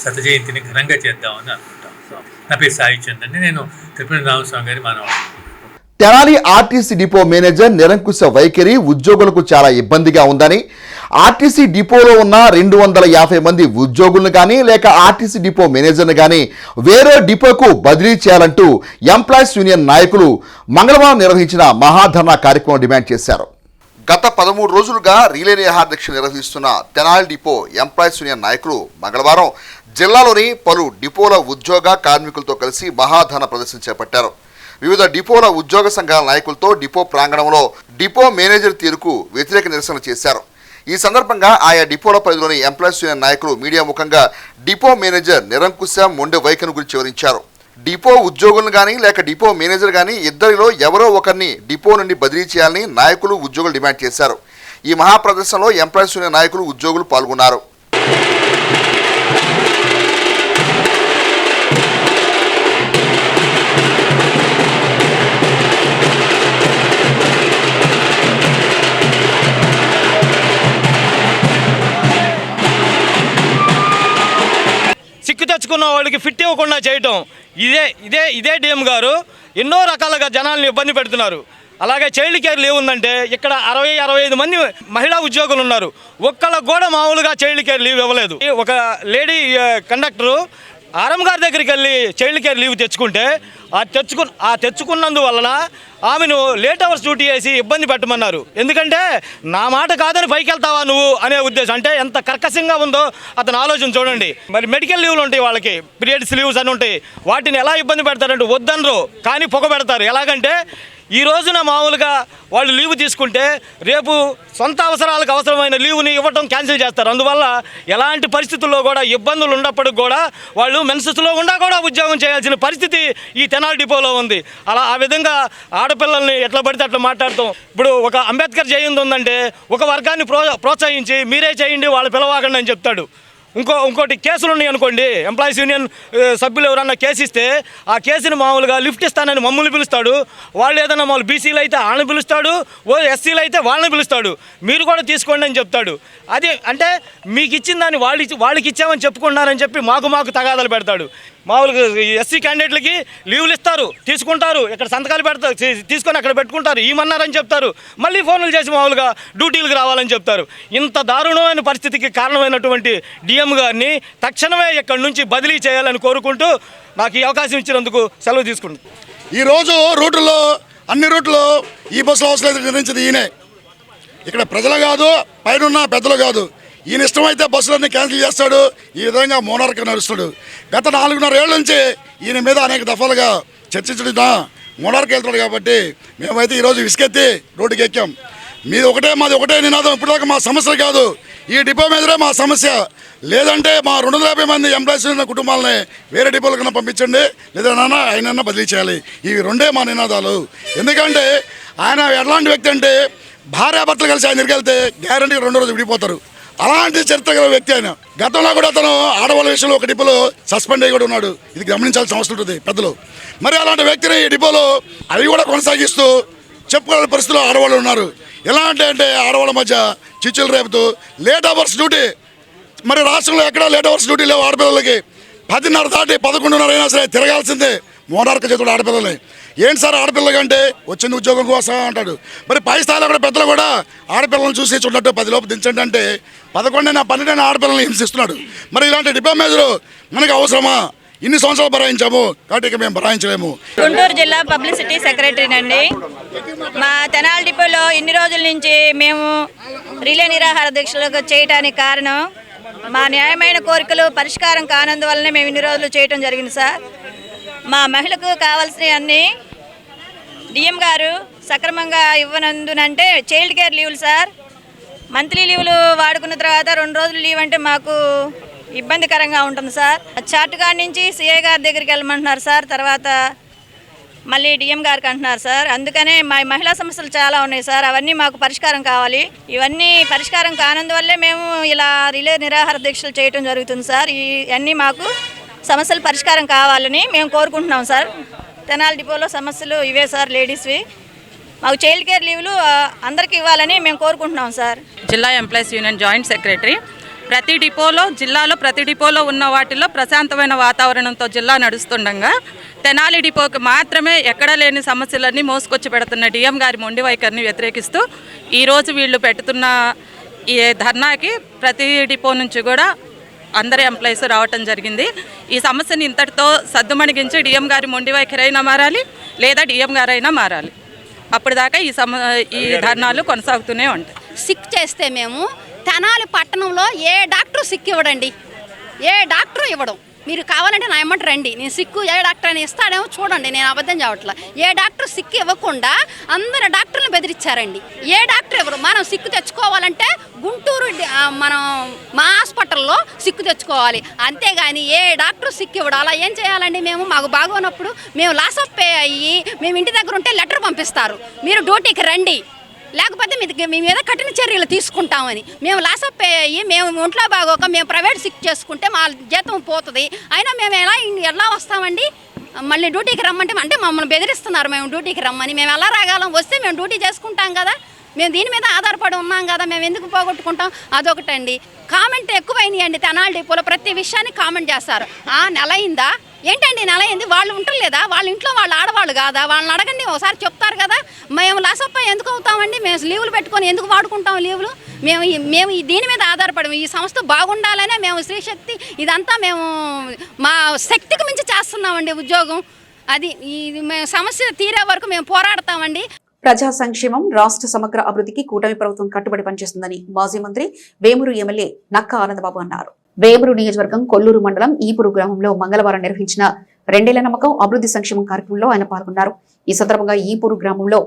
శత జయంతిని ఘనంగా చేద్దామని అనుకుంటాం. నా పేరు సాయి చంద్ అండి. నేను త్రిపులనేని రామస్వామి గారి మనవడు. తెనాలి ఆర్టీసీ డిపో మేనేజర్ నిరంకుశ వైఖరి ఉద్యోగులకు చాలా ఇబ్బందిగా ఉందని, ఆర్టీసీ డిపోలో ఉన్న 250 మంది ఉద్యోగులను కానీ లేక ఆర్టీసీ డిపో మేనేజర్ను కానీ వేరే డిపోకు బదిలీ చేయాలంటూ ఎంప్లాయీస్ యూనియన్ నాయకులు మంగళవారం నిర్వహించిన మహాధర్నా కార్యక్రమం డిమాండ్ చేశారు. గత 13 రోజులుగా రిలే నిరాహారదీక్ష నిర్వహిస్తున్న తెనాలి డిపో ఎంప్లాయీస్ యూనియన్ నాయకులు మంగళవారం జిల్లాలోని పలు డిపోల ఉద్యోగ కార్మికులతో కలిసి మహాధర్నా ప్రదర్శన చేపట్టారు. వివిధ డిపోల ఉద్యోగ సంఘాల నాయకులతో డిపో ప్రాంగణంలో డిపో మేనేజర్ తీరుకు వ్యతిరేక నిరసన చేశారు. ఈ సందర్భంగా ఆయా డిపోల పరిధిలోని ఎంప్లాయీస్ యూనియన్ నాయకులు మీడియా ముఖంగా డిపో మేనేజర్ నిరంకుశ మొండె వైఖరి గురించి వివరించారు. డిపో ఉద్యోగులను కానీ లేక డిపో మేనేజర్ కానీ ఇద్దరిలో ఎవరో ఒకరిని డిపో నుండి బదిలీ చేయాలని నాయకులు ఉద్యోగులు డిమాండ్ చేశారు. ఈ మహాప్రదర్శనలో ఎంప్లాయీస్ యూనియన్ నాయకులు ఉద్యోగులు పాల్గొన్నారు. సిక్కు తెచ్చుకున్న వాళ్ళకి ఫిట్ ఇవ్వకుండా చేయటం, ఇదే డిఎం గారు ఎన్నో రకాలుగా జనాలను ఇబ్బంది పెడుతున్నారు. అలాగే చైల్డ్ కేర్ లీవ్ ఉందంటే ఇక్కడ 60-65 మంది మహిళా ఉద్యోగులు ఉన్నారు. ఒక్కళ్ళకు కూడా మామూలుగా చైల్డ్ కేర్ లీవ్ ఇవ్వలేదు. ఒక లేడీ కండక్టరు ఆర్ఎం గారి దగ్గరికి వెళ్ళి చైల్డ్ కేర్ లీవ్ తెచ్చుకుంటే తెచ్చుకున్నందువలన ఆమెను లేట్ అవర్స్ డ్యూటీ వేసి ఇబ్బంది పెట్టమన్నారు. ఎందుకంటే నా మాట కాదని పైకి వెళ్తావా నువ్వు అనే ఉద్దేశం. అంటే ఎంత కర్కశంగా ఉందో అతను ఆలోచన చూడండి. మరి మెడికల్ లీవ్లు ఉంటాయి, వాళ్ళకి పీరియడ్స్ లీవ్స్ అని ఉంటాయి. వాటిని ఎలా ఇబ్బంది పెడతారంటే వద్దనరు కానీ పొగ పెడతారు. ఎలాగంటే ఈ రోజున మామూలుగా వాళ్ళు లీవ్ తీసుకుంటే రేపు సొంత అవసరాలకు అవసరమైన లీవ్ని ఇవ్వటం క్యాన్సిల్ చేస్తారు. అందువల్ల ఎలాంటి పరిస్థితుల్లో కూడా ఇబ్బందులు ఉన్నప్పటికి కూడా వాళ్ళు మెన్సెస్లో ఉండా కూడా ఉద్యోగం చేయాల్సిన పరిస్థితి ఈ తెనాలి డిపోలో ఉంది. ఆ విధంగా ఆడపిల్లల్ని ఎట్లా పడితే అట్లా మాట్లాడతాం. ఇప్పుడు ఒక అంబేద్కర్ జయంతి ఉందంటే ఒక వర్గాన్ని ప్రోత్సహించి మీరే చేయండి వాళ్ళు పిలవాకండి అని చెప్తాడు. ఇంకోటి కేసులు ఉన్నాయి అనుకోండి, ఎంప్లాయీస్ యూనియన్ సభ్యులు ఎవరన్నా కేసు ఇస్తే ఆ కేసుని మామూలుగా లిఫ్ట్ ఇస్తానని మమ్మల్ని పిలుస్తాడు. వాళ్ళు ఏదైనా మామూలు బీసీలు అయితే వాళ్ళని పిలుస్తాడు, ఎస్సీలు అయితే వాళ్ళని పిలుస్తాడు. మీరు కూడా తీసుకోండి అని చెప్తాడు. అది అంటే మీకు ఇచ్చిన దాన్ని వాళ్ళకి ఇచ్చామని చెప్పుకున్నారని చెప్పి మాకు తగాదాలు పెడతాడు. మామూలుగా ఎస్సీ క్యాండిడేట్లకి లీవ్లు ఇస్తారు, తీసుకుంటారు, ఇక్కడ సంతకాలు పెడతారు, తీసుకొని అక్కడ పెట్టుకుంటారు, ఏమన్నారని చెప్తారు, మళ్ళీ ఫోన్లు చేసి మామూలుగా డ్యూటీలకు రావాలని చెప్తారు. ఇంత దారుణమైన పరిస్థితికి కారణమైనటువంటి డిఎం గారిని తక్షణమే ఇక్కడి నుంచి బదిలీ చేయాలని కోరుకుంటూ నాకు ఈ అవకాశం ఇచ్చినందుకు సెలవు తీసుకుంటాను. ఈరోజు రూట్లో అన్ని రూట్లో ఈ బస్సులు అవసరం నిర్ణయించింది ఈయనే. ఇక్కడ ప్రజలు కాదు, పైన పెద్దలు కాదు, ఈయన ఇష్టమైతే బస్సులన్నీ క్యాన్సిల్ చేస్తాడు. ఈ విధంగా మోనార్క్ నడుస్తాడు. గత 4.5 ఏళ్ళ నుంచి ఈయన మీద అనేక దఫాలుగా చర్చించడం మోనార్క్ వెళ్తాడు. కాబట్టి మేమైతే ఈరోజు విసుకెత్తి రోడ్డుకి ఎక్కాం. మాది ఒకటే నినాదం. ఇప్పటిదాకా మా సమస్యలు కాదు, ఈ డిపో మీదనే మా సమస్య. లేదంటే మా 250 మంది ఎంప్లాయీస్ ఉన్న కుటుంబాలని వేరే డిపోల కన్నా పంపించండి, లేదా ఆయనన్నా బదిలీ చేయాలి. ఇవి రెండే మా నినాదాలు. ఎందుకంటే ఆయన ఎలాంటి వ్యక్తి అంటే భార్యాభర్తలు కలిసి ఆయన దగ్గరికి వెళ్తే గ్యారంటీగా 2 రోజులు విడిపోతారు. అలాంటి చరిత్ర గల వ్యక్తి ఆయన. గతంలో కూడా అతను ఆడవాళ్ళ విషయంలో ఒక డిపోలో సస్పెండ్ అయ్యి కూడా ఉన్నాడు. ఇది గమనించాల్సిన అవసరం ఉంటుంది పెద్దలు. మరి అలాంటి వ్యక్తిని ఈ డిపోలో అవి కూడా కొనసాగిస్తూ చెప్పుకోవాలని పరిస్థితుల్లో ఆడవాళ్ళు ఉన్నారు. ఎలా అంటే ఆడవాళ్ళ మధ్య చిచ్చులు రేపుతూ లేట్ అవర్స్ డ్యూటీ. మరి రాష్ట్రంలో ఎక్కడా లేట్ అవర్స్ డ్యూటీ లేవు ఆడపిల్లలకి. 10:30 దాటి 11:30 అయినా సరే తిరగాల్సిందే మోనార్క్ చేతుడు ఆడపిల్లల్ని. ఏంటి సార్ ఆడపిల్లగా అంటే వచ్చింది ఉద్యోగం కోసం అంటాడు. మరి పై స్థాయిలో కూడా పెద్దలు కూడా ఆడపిల్లలను చూసి చూడట్టు 10 లోపు దించండి అంటే 11 12 ఆడపిల్లల్ని హింసిస్తున్నాడు. మరి ఇలాంటి డిపో మేజరు మనకు అవసరమా? ఇన్ని సంవత్సరాలు భరాయించాము కాబట్టి ఇక మేము భరాయించలేము. గుంటూరు జిల్లా పబ్లిసిటీ సెక్రటరీనండి. మా తెనాలి డిపోలో ఇన్ని రోజుల నుంచి మేము రిలే నిరాహార దీక్షలు చేయడానికి కారణం మా న్యాయమైన కోరికలు పరిష్కారం కానందువల్లనే మేము ఇన్ని రోజులు చేయటం జరిగింది సార్. మా మహిళకు కావాల్సినవి అన్నీ డిఎం గారు సక్రమంగా ఇవ్వనందునంటే చైల్డ్ కేర్ లీవులు సార్, మంత్లీ లీవులు వాడుకున్న తర్వాత 2 రోజులు లీవ్ అంటే మాకు ఇబ్బందికరంగా ఉంటుంది సార్. చార్ట్ గారి నుంచి సిఐ గారి దగ్గరికి వెళ్ళమంటున్నారు సార్, తర్వాత మళ్ళీ డిఎం గారికి అంటున్నారు సార్. అందుకనే మా మహిళా సమస్యలు చాలా ఉన్నాయి సార్, అవన్నీ మాకు పరిష్కారం కావాలి. ఇవన్నీ పరిష్కారం కానందువల్లే మేము ఇలా రిలే నిరాహార దీక్షలు చేయటం జరుగుతుంది సార్. ఇవన్నీ మాకు సమస్యలు పరిష్కారం కావాలని మేము కోరుకుంటున్నాం సార్. తెనాలి డిపోలో సమస్యలు ఇవే సార్, లేడీస్వి. మాకు చైల్డ్ కేర్ లీవ్లు అందరికీ ఇవ్వాలని మేము కోరుకుంటున్నాం సార్. జిల్లా ఎంప్లాయీస్ యూనియన్ జాయింట్ సెక్రటరీ. జిల్లాలో ప్రతి డిపోలో ఉన్న వాటిల్లో ప్రశాంతమైన వాతావరణంతో జిల్లా నడుస్తుండగా తెనాలి డిపోకి మాత్రమే ఎక్కడా లేని సమస్యలన్నీ మోసుకొచ్చి పెడుతున్న డిఎం గారి మొండి వైఖరిని వ్యతిరేకిస్తూ ఈరోజు వీళ్ళు పెడుతున్న ఈ ధర్నాకి ప్రతి డిపో నుంచి కూడా అందరి ఎంప్లాయీస్ రావటం జరిగింది. ఈ సమస్యని ఇంతటితో సద్దుమణిగించి డిఎం గారి మొండి వైఖరి అయినా మారాలి, లేదా డిఎం గారైనా మారాలి. అప్పటిదాకా ఈ ధర్నాలు కొనసాగుతూనే ఉంటాయి. సిక్ చేస్తే మేము తెనాలి పట్టణంలో ఏ డాక్టర్ సిక్ ఇవ్వడండి, ఏ డాక్టర్ ఇవ్వడం. మీరు కావాలంటే నా ఎమ్మటి రండి, నేను సిక్కు ఏ డాక్టర్ అని ఇస్తాడేమో చూడండి, నేను అబద్ధం చెప్పట్లా. ఏ డాక్టర్ సిక్కు ఇవ్వకుండా అందరు డాక్టర్లను బెదిరించారండి. ఏ డాక్టర్ ఇవ్వరు. మనం సిక్కు తెచ్చుకోవాలంటే గుంటూరు మనం మా హాస్పిటల్లో సిక్కు తెచ్చుకోవాలి, అంతేగాని ఏ డాక్టర్ సిక్కు ఇవ్వడం. అలా ఏం చేయాలండి? మేము మాకు బాగోనప్పుడు మేము లాస్ ఆఫ్ పే అయ్యి మేము ఇంటి దగ్గర ఉంటే లెటర్ పంపిస్తారు, మీరు డ్యూటీకి రండి, లేకపోతే మీ మీద కఠిన చర్యలు తీసుకుంటామని. మేము లాస్ అప్ అయ్యి మేము ఒంట్లో బాగోక మేము ప్రైవేట్ సిక్ చేసుకుంటే మా జీతం పోతుంది. అయినా మేము ఎలా వస్తామండి? మళ్ళీ డ్యూటీకి రమ్మంటే అంటే మమ్మల్ని బెదిరిస్తున్నారు మేము డ్యూటీకి రమ్మని. మేము ఎలా రాగలం? వస్తే మేము డ్యూటీ చేసుకుంటాం కదా, మేము దీని మీద ఆధారపడి ఉన్నాం కదా, మేము ఎందుకు పోగొట్టుకుంటాం? అదొకటండి. కామెంట్ ఎక్కువైనాయండి తెనాలి డిపోలో. ప్రతి విషయాన్ని కామెంట్ చేస్తారు. నెల అయిందా ఏంటండి? నెల అయింది. వాళ్ళు ఉంటలేదా? వాళ్ళ ఇంట్లో వాళ్ళు ఆడవాళ్ళు కాదా? వాళ్ళని అడగండి, ఒకసారి చెప్తారు కదా. మేము లాసప్ప ఎందుకు అవుతామండి? మేము లీవులు పెట్టుకొని ఎందుకు వాడుకుంటాం లీవులు? మేము దీని మీద ఆధారపడి ఈ సంస్థ బాగుండాలనే మేము శ్రీశక్తి ఇదంతా మేము మా శక్తికి మించి చేస్తున్నామండి ఉద్యోగం. అది మేము సమస్య తీరే వరకు మేము పోరాడతామండి. ప్రజా సంక్షేమం, రాష్ట్ర సమగ్ర అభివృద్ధికి కూటమి ప్రభుత్వం కట్టుబడి పనిచేస్తుందని మాజీ మంత్రి వేమూరు ఎమ్మెల్యే నక్కా ఆనందబాబు అన్నారు. వేమూరు నియోజకవర్గం కొల్లూరు మండలం ఈపురు గ్రామంలో మంగళవారం నిర్వహించిన 2 ఏళ్ల నమ్మకం అభివృద్ధి సంక్షేమం కార్యక్రమంలో ఆయన పాల్గొన్నారు. ఈ సందర్భంగా ఈపురు గ్రామంలో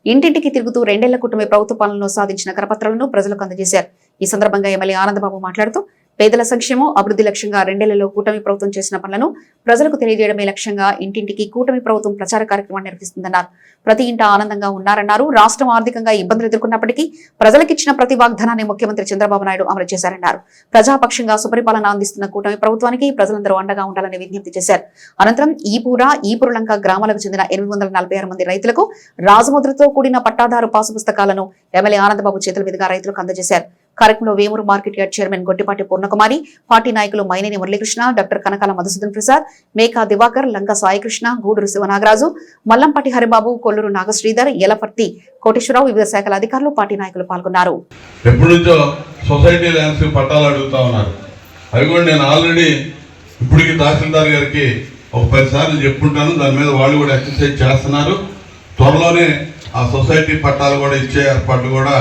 ఇంటింటికి తిరుగుతూ 2 ఏళ్ల కూటమి ప్రభుత్వ పాలనలో సాధించిన కరపత్రాలను ప్రజలకు అందజేశారు. ఈ సందర్భంగా ఎమ్మెల్యే ఆనందబాబు మాట్లాడుతూ పేదల సంక్షేమం, అభివృద్ధి లక్ష్యంగా 2 ఏళ్లలో కూటమి ప్రభుత్వం చేసిన పనులను ప్రజలకు తెలియజేయడమే లక్ష్యంగా ఇంటింటికి కూటమి ప్రభుత్వం ప్రచార కార్యక్రమాన్ని నిర్వహిస్తుందన్నారు. ప్రతి ఇంట ఆనందంగా ఉన్నారన్నారు. రాష్ట్రం ఆర్థికంగా ఇబ్బందులు ఎదుర్కొన్నప్పటికీ ప్రజలకిచ్చిన ప్రతి వాగ్దానాన్ని ముఖ్యమంత్రి చంద్రబాబు నాయుడు అమలు చేశారన్నారు. ప్రజాపక్షంగా సుపరిపాలన అందిస్తున్న కూటమి ప్రభుత్వానికి ప్రజలందరూ అండగా ఉండాలని విజ్ఞప్తి చేశారు. అనంతరం ఈపురులంక గ్రామాలకు చెందిన 846 మంది రైతులకు రాజముద్రతో కూడిన పట్టాదారు పాసు పుస్తకాలను ఎమ్మెల్యే ఆనందబాబు చేతుల మీదుగా రైతులకు అందజేశారు. కార్యక్రమంలో Vemuru market yard chairman Gottipati Purnakumari, party నాయకులు మైనేని మురళీకృష్ణ, డాక్టర్ కనకాల మధుసూదన్ ప్రసాద్, మేకా దివాకర్, లంక సాయికృష్ణ, గూడూరు శివనాగరాజు, మల్లంపాటి హరిబాబు, కొల్లూరు నాగశ్రీధర్, యలపర్తి కోటేశ్వరరావు, వివిధ శాఖల అధికారులు, పార్టీ నాయకులు పాల్గొన్నారు. ఎప్పటి నుంచో సొసైటీ ల్యాండ్స్ పట్టాలు అడుగుతా ఉన్నారు. అవి కూడా నేను ఆల్రెడీ ఇప్పటికి తహసీల్దార్ గారికి ఒక 10 సార్లు చెప్పుకుంటాను. దాని మీద వాళ్ళు కూడా ఎక్సర్సైజ్ చేస్తున్నారు. త్వరలోనే ఆ సొసైటీ పట్టాలు కూడా ఇచ్చే ఏర్పాట్లు కూడా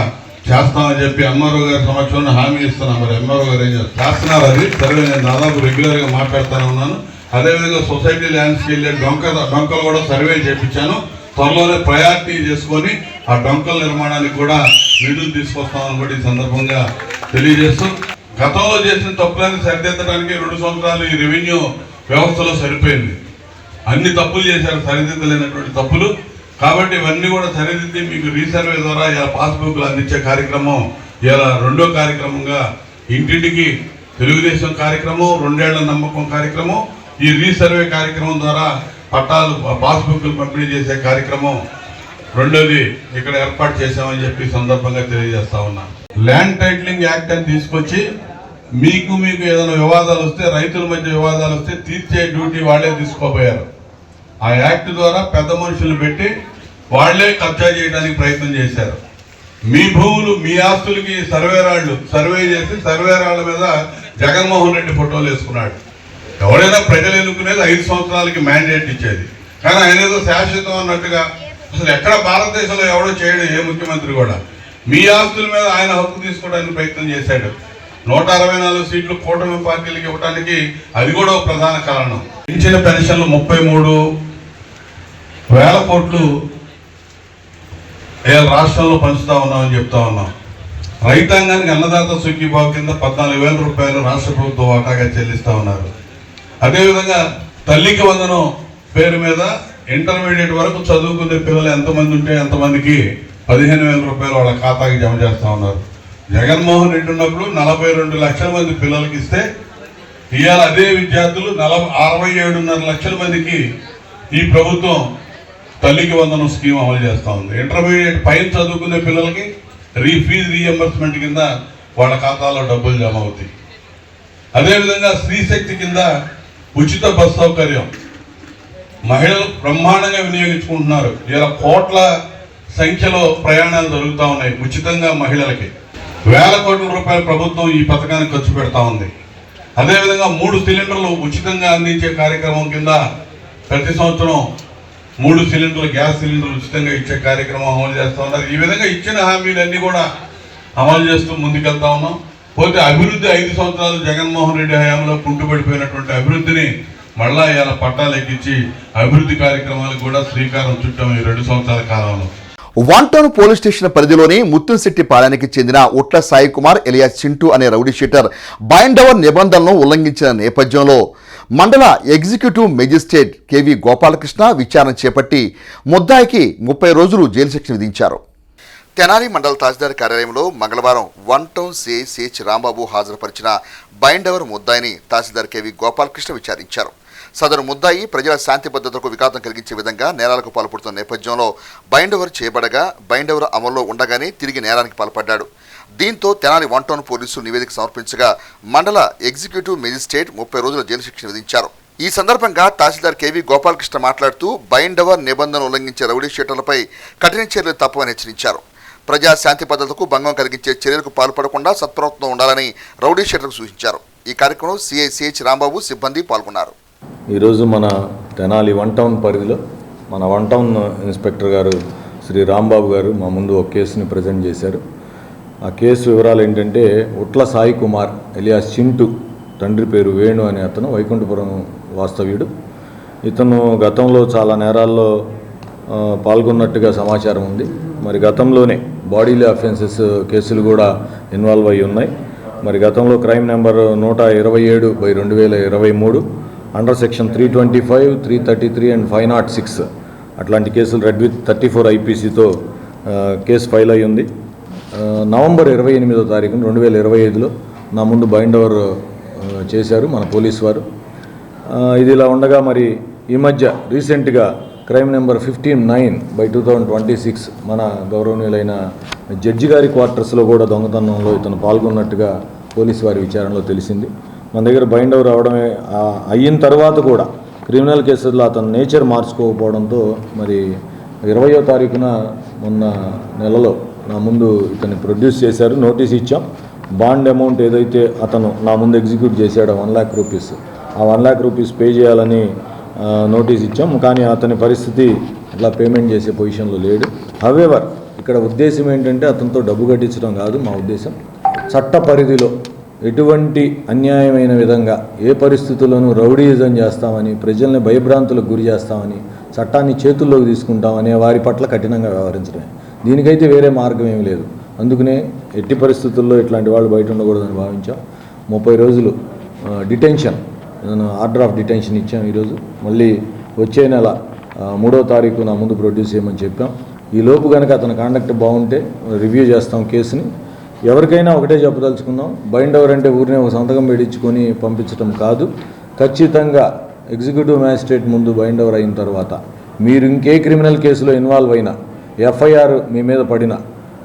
చేస్తామని చెప్పి ఎంఆర్ఓ గారి సమక్షంలో హామీ ఇస్తున్నాం. మరి ఎంఆర్ఓ గారు ఏం చేస్తున్నారు అది సరే, నేను దాదాపు రెగ్యులర్గా మాట్లాడుతూనే ఉన్నాను. అదేవిధంగా సొసైటీ ల్యాండ్స్కి వెళ్ళే డొంకలు కూడా సర్వే చేయించాను. త్వరలోనే ప్రయారిటీ చేసుకొని ఆ డొంకల నిర్మాణానికి కూడా నిధులు తీసుకొస్తామని కూడా ఈ సందర్భంగా తెలియజేస్తూ, గతంలో చేసిన తప్పులను సరిదిద్దడానికి 2 సంవత్సరాలు ఈ రెవెన్యూ వ్యవస్థలో సరిపోయింది. అన్ని తప్పులు చేశారు, సరిదిద్దలేనటువంటి తప్పులు. కాబట్టి ఇవన్నీ కూడా సరిదిద్ది మీకు రీసర్వే ద్వారా ఇలా పాస్బుక్లు అందించే కార్యక్రమం ఇలా 2వ కార్యక్రమంగా ఇంటింటికి తెలుగుదేశం కార్యక్రమం, 2 ఏళ్ల నమ్మకం కార్యక్రమం, ఈ రీసర్వే కార్యక్రమం ద్వారా పట్టాలు పాస్బుక్లు పంపిణీ చేసే కార్యక్రమం 2వది ఇక్కడ ఏర్పాటు చేశామని చెప్పి సందర్భంగా తెలియజేస్తా ఉన్నాను. ల్యాండ్ టైటిలింగ్ యాక్ట్ అని తీసుకొచ్చి మీకు ఏదైనా వివాదాలు వస్తే, రైతుల మధ్య వివాదాలు వస్తే తీర్చే డ్యూటీ వాళ్ళే తీసుకోబోయారు. ఆ యాక్ట్ ద్వారా పెద్ద మనుషులు పెట్టి వాళ్లే కబ్జా చేయడానికి ప్రయత్నం చేశారు. మీ భూములు, మీ ఆస్తులకి సర్వే చేసి సర్వేరాళ్ల మీద జగన్మోహన్ రెడ్డి ఫోటోలు వేసుకున్నాడు. ఎవరైనా ప్రజలు ఎన్నుకునేది 5 సంవత్సరాలకి మ్యాండేట్ ఇచ్చేది. కానీ ఆయన ఏదో శాశ్వతం అన్నట్టుగా అసలు ఎక్కడ భారతదేశంలో ఎవడో చేయడు, ఏ ముఖ్యమంత్రి కూడా. మీ ఆస్తుల మీద ఆయన హక్కు తీసుకోవడానికి ప్రయత్నం చేశాడు. 164 సీట్లు కూటమి పార్టీలకు ఇవ్వడానికి అది కూడా ఒక ప్రధాన కారణం. పెంచిన పెన్షన్లు 33,000 కోట్లు రాష్ట్రంలో పంచుతా ఉన్నామని చెప్తా ఉన్నాం. రైతాంగానికి అన్నదాత సుఖీభావ కింద 14,000 రూపాయలు రాష్ట్ర ప్రభుత్వం వాటాగా చెల్లిస్తా ఉన్నారు. అదేవిధంగా తల్లికి వందనం పేరు మీద ఇంటర్మీడియట్ వరకు చదువుకునే పిల్లలు ఎంతమంది ఉంటే అంతమందికి 15,000 రూపాయలు వాళ్ళ ఖాతాకి జమ చేస్తూ ఉన్నారు. జగన్మోహన్ రెడ్డి ఉన్నప్పుడు 42 లక్షల మంది పిల్లలకి ఇస్తే ఇవాళ అదే విద్యార్థులు 67.5 లక్షల మందికి ఈ ప్రభుత్వం తల్లికి వందనం స్కీమ్ అమలు చేస్తూ ఉంది. ఇంటర్మీడియట్ పైన చదువుకునే పిల్లలకి ఫీజు రీఎంబర్స్మెంట్ కింద వాళ్ళ ఖాతాలో డబ్బులు జమ అవుతాయి. అదేవిధంగా స్త్రీశక్తి కింద ఉచిత బస్ సౌకర్యం మహిళలు బ్రహ్మాండంగా వినియోగించుకుంటున్నారు. ఇలా కోట్ల సంఖ్యలో ప్రయాణాలు జరుగుతూ ఉన్నాయి ఉచితంగా మహిళలకి. 1,000 కోట్ల రూపాయల ప్రభుత్వం ఈ పథకానికి ఖర్చు పెడతా ఉంది. అదేవిధంగా 3 సిలిండర్లు ఉచితంగా అందించే కార్యక్రమం కింద ప్రతి సంవత్సరం 3 సిలిండర్లు, గ్యాస్ సిలిండర్లు ఉచితంగా ఇచ్చే కార్యక్రమం అమలు చేస్తూ ఉన్నారు. ఈ విధంగా ఇచ్చిన హామీలన్నీ కూడా అమలు చేస్తూ ముందుకెళ్తా ఉన్నాం. పోతే అభివృద్ధి 5 సంవత్సరాలు జగన్మోహన్ రెడ్డి హయాంలో కుంటుపడిపోయినటువంటి అభివృద్ధిని మళ్ళా ఇలా పట్టాలు ఎక్కించి అభివృద్ధి కార్యక్రమాలకు కూడా శ్రీకారం చుట్టాం ఈ 2 సంవత్సరాల కాలంలో. 1 టౌన్ పోలీస్ స్టేషన్ పరిధిలోని ముత్తుశెట్టి పాలెనికి చెందిన ఉట్ల సాయి కుమార్ ఎలియాస్ చింటూ అనే రౌడీ షీటర్ బైండవర్ నిబంధనలను ఉల్లంఘించిన నేపథ్యంలో మండల ఎగ్జిక్యూటివ్ మెజిస్ట్రేట్ కేవి గోపాలకృష్ణ విచారణ చేపట్టి ముద్దాయికి 30 రోజులు జైలు శిక్ష విధించారు. తెనాలి మండల తహసీల్దార్ కార్యాలయంలో మంగళవారం 1 టౌన్ సిఐ సిహెచ్ రాంబాబు హాజరుపరిచిన బైండవర్ ముద్దాయిని తహసీల్దార్ కేవి గోపాలకృష్ణ విచారించారు. సదరు ముద్దాయి ప్రజల శాంతి భద్రతకు విఘాతం కలిగించే విధంగా నేరాలకు పాల్పడుతున్న నేపథ్యంలో బైండవర్ చేయబడగా బైండవర్ అమల్లో ఉండగానే తిరిగి నేరానికి పాల్పడ్డాడు. దీంతో తెనాలి 1 టౌన్ పోలీసులు నివేదిక సమర్పించగా మండల ఎగ్జిక్యూటివ్ మెజిస్ట్రేట్ 30 రోజుల జైలు శిక్ష విధించారు. ఈ సందర్భంగా తహసీల్దార్ కేవి గోపాలకృష్ణ మాట్లాడుతూ బైండవర్ నిబంధనలు ఉల్లంఘించే రౌడీ షీటర్లపై కఠిన చర్యలు తప్పవని హెచ్చరించారు. ప్రజా శాంతి భద్రతకు భంగం కలిగించే చర్యలకు పాల్పడకుండా సత్ప్రవర్తనతో ఉండాలని రౌడీ షీటర్లకు సూచించారు. ఈ కార్యక్రమంలో సిఐ సిహెచ్ రాంబాబు సిబ్బంది పాల్గొన్నారు. ఈరోజు మన తెనాలి 1 టౌన్ పరిధిలో మన 1 టౌన్ ఇన్స్పెక్టర్ గారు శ్రీ రాంబాబు గారు మా ముందు ఒక కేసుని ప్రజెంట్ చేశారు. ఆ కేసు వివరాలు ఏంటంటే, ఉట్ల సాయి కుమార్ ఎలియాస్ చింటూ, తండ్రి పేరు వేణు అనే అతను వైకుంఠపురం వాస్తవ్యుడు. ఇతను గతంలో చాలా నేరాల్లో పాల్గొన్నట్టుగా సమాచారం ఉంది. మరి గతంలోనే బాడీలీ అఫెన్సెస్ కేసులు కూడా ఇన్వాల్వ్ అయి ఉన్నాయి. మరి గతంలో crime number 127/2023 under section 325, 333 and 506 అట్లాంటి కేసులు రెడ్ విత్ 34 IPCతో కేసు ఫైల్ అయి ఉంది. నవంబర్ 28వ తారీఖున 2025లో నా ముందు బైండ్ ఓవర్ చేశారు మన పోలీసు వారు. ఇది ఇలా ఉండగా మరి ఈ మధ్య రీసెంట్గా క్రైమ్ నెంబర్ 15/9/2026 మన గౌరవనీయులైన జడ్జి గారి క్వార్టర్స్లో కూడా దొంగతనంలో ఇతను పాల్గొన్నట్టుగా పోలీసు వారి విచారణలో తెలిసింది. మన దగ్గర బైండ్ ఓవర్ అవడమే అయిన తర్వాత కూడా క్రిమినల్ కేసుల్లో అతను నేచర్ మార్చుకోకపోవడంతో మరి 20వ తారీఖున మొన్న నెలలో నా ముందు ఇతన్ని ప్రొడ్యూస్ చేశారు. నోటీస్ ఇచ్చాం. బాండ్ అమౌంట్ ఏదైతే అతను నా ముందు ఎగ్జిక్యూట్ చేశాడో 1 lakh రూపీస్, ఆ 1 lakh రూపీస్ పే చేయాలని నోటీస్ ఇచ్చాం. కానీ అతని పరిస్థితి అట్లా పేమెంట్ చేసే పొజిషన్లో లేడు. హవెవర్ ఇక్కడ ఉద్దేశం ఏంటంటే అతనితో డబ్బు కట్టించడం కాదు మా ఉద్దేశం. చట్ట పరిధిలో ఎటువంటి అన్యాయమైన విధంగా ఏ పరిస్థితుల్లోనూ రౌడీయిజం చేస్తామని, ప్రజల్ని భయభ్రాంతులకు గురి చేస్తామని, చట్టాన్ని చేతుల్లోకి తీసుకుంటామనే వారి పట్ల కఠినంగా వ్యవహరించడమే. దీనికైతే వేరే మార్గం ఏమి లేదు. అందుకనే ఎట్టి పరిస్థితుల్లో ఇట్లాంటి వాళ్ళు బయట ఉండకూడదని భావించాం. 30 రోజులు డిటెన్షన్, ఆర్డర్ ఆఫ్ డిటెన్షన్ ఇచ్చాం. ఈరోజు మళ్ళీ వచ్చే నెల 3వ తారీఖు నా ముందు ప్రొడ్యూస్ చేయమని చెప్పాం. ఈ లోపు కనుక అతని కాండక్ట్ బాగుంటే రివ్యూ చేస్తాం కేసుని. ఎవరికైనా ఒకటే చెప్పదలుచుకున్నాం, బైండ్ ఓవర్ అంటే ఊరినే ఒక సంతకం పెట్టించుకొని పంపించడం కాదు. ఖచ్చితంగా ఎగ్జిక్యూటివ్ మ్యాజిస్ట్రేట్ ముందు బైండ్ ఓవర్ అయిన తర్వాత మీరు ఇంకే క్రిమినల్ కేసులో ఇన్వాల్వ్ అయినా, FIR మీ మీద పడినా